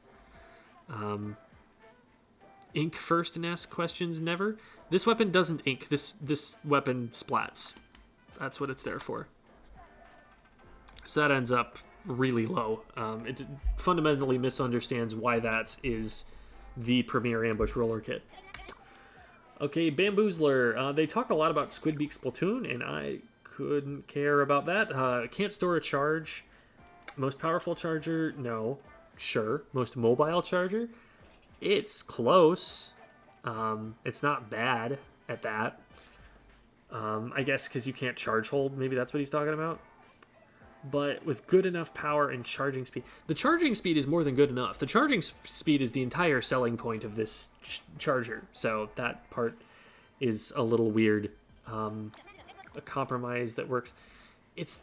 Ink first and ask questions never. This weapon doesn't ink. This weapon splats. That's what it's there for. So that ends up really low. It fundamentally misunderstands why that is the premier ambush roller kit. Okay, Bamboozler. They talk a lot about Squidbeak Splatoon, and I couldn't care about that. Can't store a charge. Most powerful charger? No. Sure. Most mobile charger? It's close. It's not bad at that. I guess because you can't charge hold. Maybe that's what he's talking about. But with good enough power and charging speed. The charging speed is more than good enough. The charging speed is the entire selling point of this charger. So that part is a little weird. A compromise that works. It's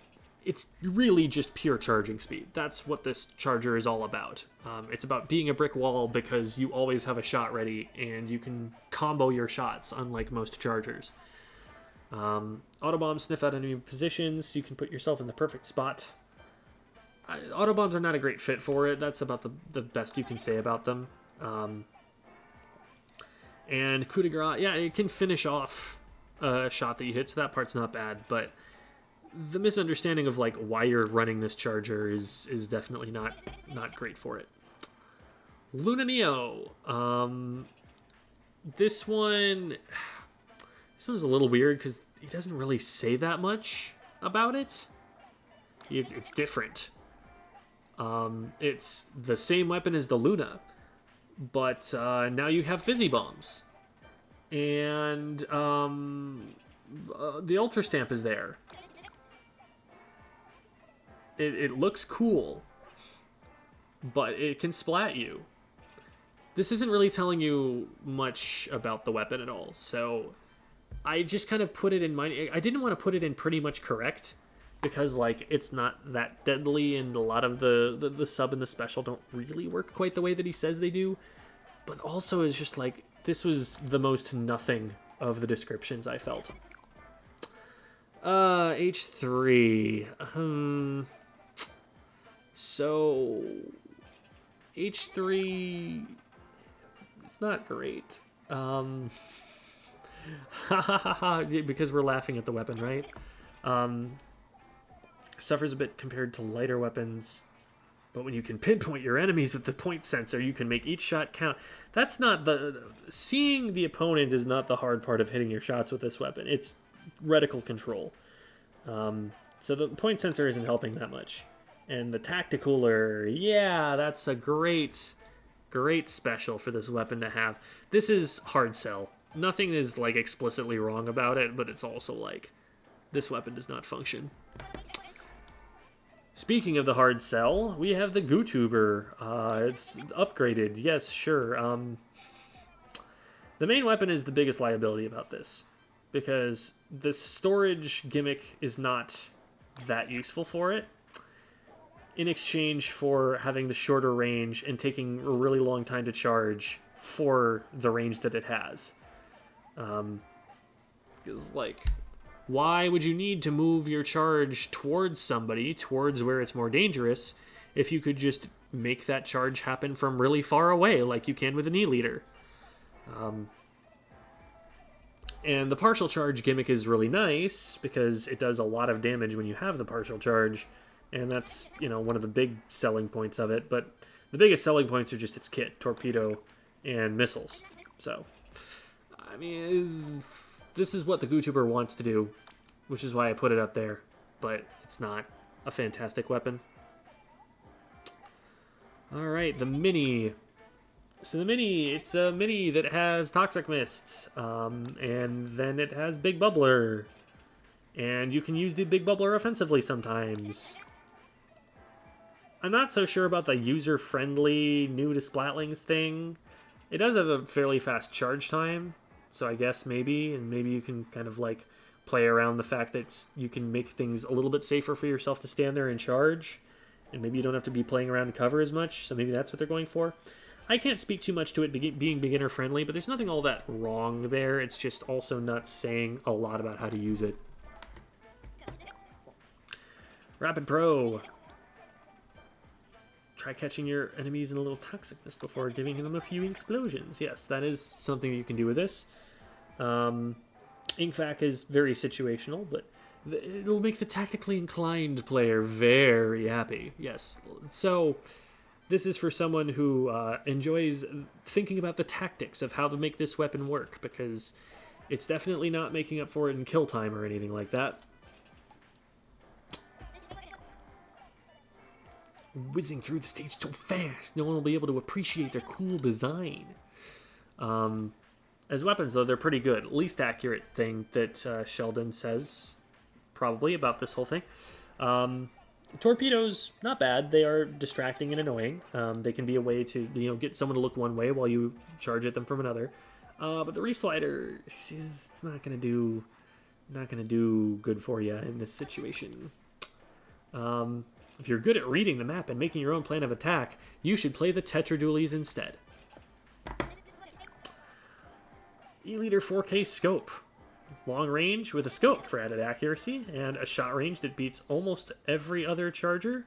really just pure charging speed. That's what this charger is all about. It's about being a brick wall because you always have a shot ready and you can combo your shots, unlike most chargers. Autobombs sniff out enemy positions. You can put yourself in the perfect spot. Autobombs are not a great fit for it. That's about the best you can say about them. And coup de grace, yeah, it can finish off a shot that you hit, so that part's not bad, but the misunderstanding of like why you're running this charger is definitely not great for it. Luna Neo. This one's a little weird because he doesn't really say that much about it. It's different. It's the same weapon as the Luna, but now you have fizzy bombs, and the Ultra Stamp is there. It looks cool, but it can splat you. This isn't really telling you much about the weapon at all, so I just kind of put it in mind. I didn't want to put it in pretty much correct, because like it's not that deadly, and a lot of the sub and the special don't really work quite the way that he says they do. But also it's just like, this was the most nothing of the descriptions I felt. H3. So H3, it's not great. Because we're laughing at the weapon, right? Suffers a bit compared to lighter weapons, but when you can pinpoint your enemies with the point sensor, you can make each shot count. That's not seeing the opponent is not the hard part of hitting your shots with this weapon. It's reticle control. So the point sensor isn't helping that much. And the Tacticooler, yeah, that's a great special for this weapon to have. This is hard sell. Nothing is like explicitly wrong about it, but it's also like, this weapon does not function. Speaking of the hard sell, we have the GooTuber. It's upgraded, yes, sure. The main weapon is the biggest liability about this, because the storage gimmick is not that useful for it, in exchange for having the shorter range and taking a really long time to charge for the range that it has. Because, like, why would you need to move your charge towards somebody, towards where it's more dangerous, if you could just make that charge happen from really far away, like you can with an E-liter? And the partial charge gimmick is really nice, because it does a lot of damage when you have the partial charge, and that's, you know, one of the big selling points of it. But the biggest selling points are just its kit, torpedo, and missiles. So, I mean, this is what the GooTuber wants to do, which is why I put it up there, but it's not a fantastic weapon. Alright, the Mini. So the Mini, it's a Mini that has Toxic Mist, and then it has Big Bubbler, and you can use the Big Bubbler offensively sometimes. I'm not so sure about the user-friendly new to Splatlings thing. It does have a fairly fast charge time, so I guess maybe, and maybe you can kind of like play around the fact that you can make things a little bit safer for yourself to stand there and charge, and maybe you don't have to be playing around cover as much, so maybe that's what they're going for. I can't speak too much to it being beginner-friendly, but there's nothing all that wrong there. It's just also not saying a lot about how to use it. Rapid Pro. Try catching your enemies in a little toxic mist before giving them a few explosions. Yes, that is something you can do with this. Inkvac is very situational, but it'll make the tactically inclined player very happy. Yes, so this is for someone who enjoys thinking about the tactics of how to make this weapon work, because it's definitely not making up for it in kill time or anything like that. Whizzing through the stage so fast, no one will be able to appreciate their cool design. As weapons, though, they're pretty good. Least accurate thing that Sheldon says, probably, about this whole thing. Torpedoes, not bad. They are distracting and annoying. They can be a way to, you know, get someone to look one way while you charge at them from another. But the Reef Slider, it's not gonna do good for you in this situation. If you're good at reading the map and making your own plan of attack, you should play the Tenta Dualies instead. E-liter 4K scope. Long range with a scope for added accuracy, and a shot range that beats almost every other charger.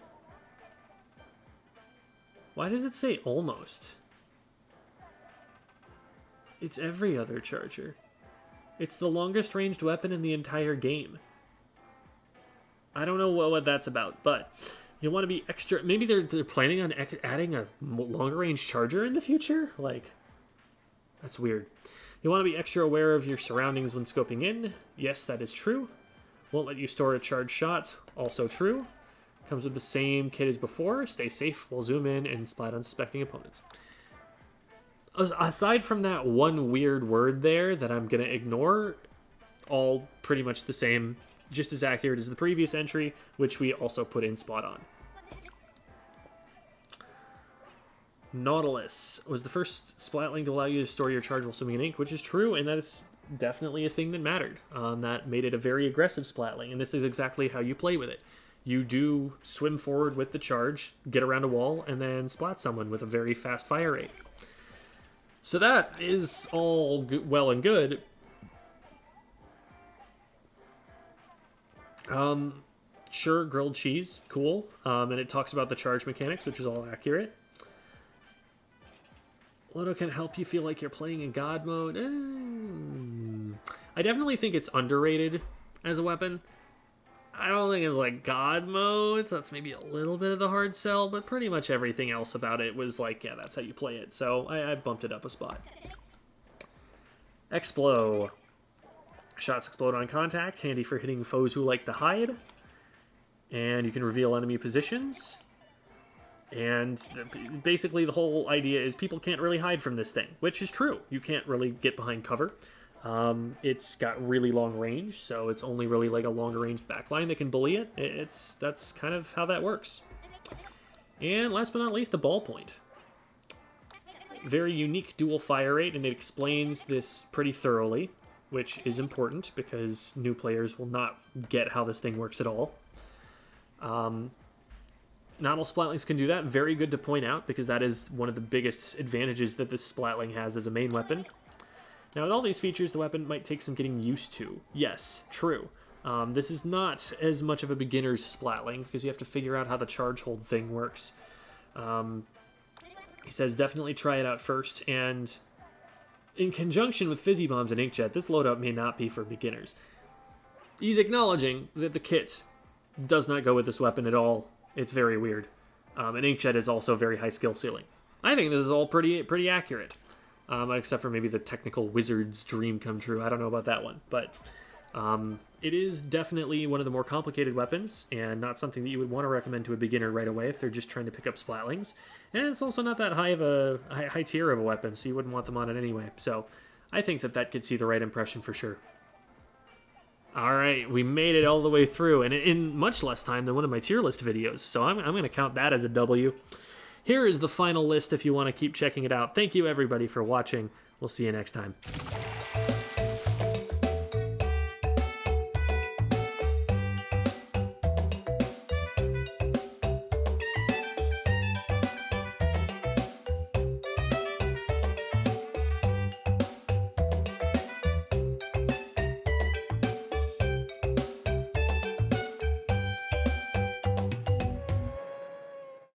Why does it say almost? It's every other charger. It's the longest ranged weapon in the entire game. I don't know what that's about, but you want to be extra... Maybe they're planning on adding a longer range charger in the future? Like, that's weird. You want to be extra aware of your surroundings when scoping in. Yes, that is true. Won't let you store a charged shot. Also true. Comes with the same kit as before. Stay safe while zoom in and splat unsuspecting opponents. Aside from that one weird word there that I'm going to ignore, all pretty much the same, just as accurate as the previous entry, which we also put in spot on. Nautilus was the first Splatling to allow you to store your charge while swimming in ink, which is true, and that is definitely a thing that mattered. That made it a very aggressive Splatling, and this is exactly how you play with it. You do swim forward with the charge, get around a wall, and then splat someone with a very fast fire rate. So that is all well and good. Sure, grilled cheese, cool. And it talks about the charge mechanics, which is all accurate. Loto can help you feel like you're playing in God mode. I definitely think it's underrated as a weapon. I don't think it's like God mode, so that's maybe a little bit of the hard sell, but pretty much everything else about it was like, yeah, that's how you play it. So I bumped it up a spot. Explo. Shots explode on contact, handy for hitting foes who like to hide. And you can reveal enemy positions. And basically the whole idea is people can't really hide from this thing, which is true. You can't really get behind cover. It's got really long range, so it's only really like a longer range backline that can bully it. That's kind of how that works. And last but not least, the ballpoint. Very unique dual fire rate, and it explains this pretty thoroughly, which is important because new players will not get how this thing works at all. Not all Splatlings can do that. Very good to point out, because that is one of the biggest advantages that this Splatling has as a main weapon. Now, with all these features, the weapon might take some getting used to. Yes, true. This is not as much of a beginner's Splatling, because you have to figure out how the charge hold thing works. He says definitely try it out first, and in conjunction with Fizzy Bombs and Inkjet, this loadout may not be for beginners. He's acknowledging that the kit does not go with this weapon at all. It's very weird. And Inkjet is also very high skill ceiling. I think this is all pretty accurate. Except for maybe the technical wizard's dream come true. I don't know about that one. But it is definitely one of the more complicated weapons, and not something that you would want to recommend to a beginner right away if they're just trying to pick up Splatlings. And it's also not that high of a high tier of a weapon, so you wouldn't want them on it anyway. So I think that gets you the right impression for sure. Alright, we made it all the way through, and in much less time than one of my tier list videos, so I'm going to count that as a W. Here is the final list if you want to keep checking it out. Thank you, everybody, for watching. We'll see you next time.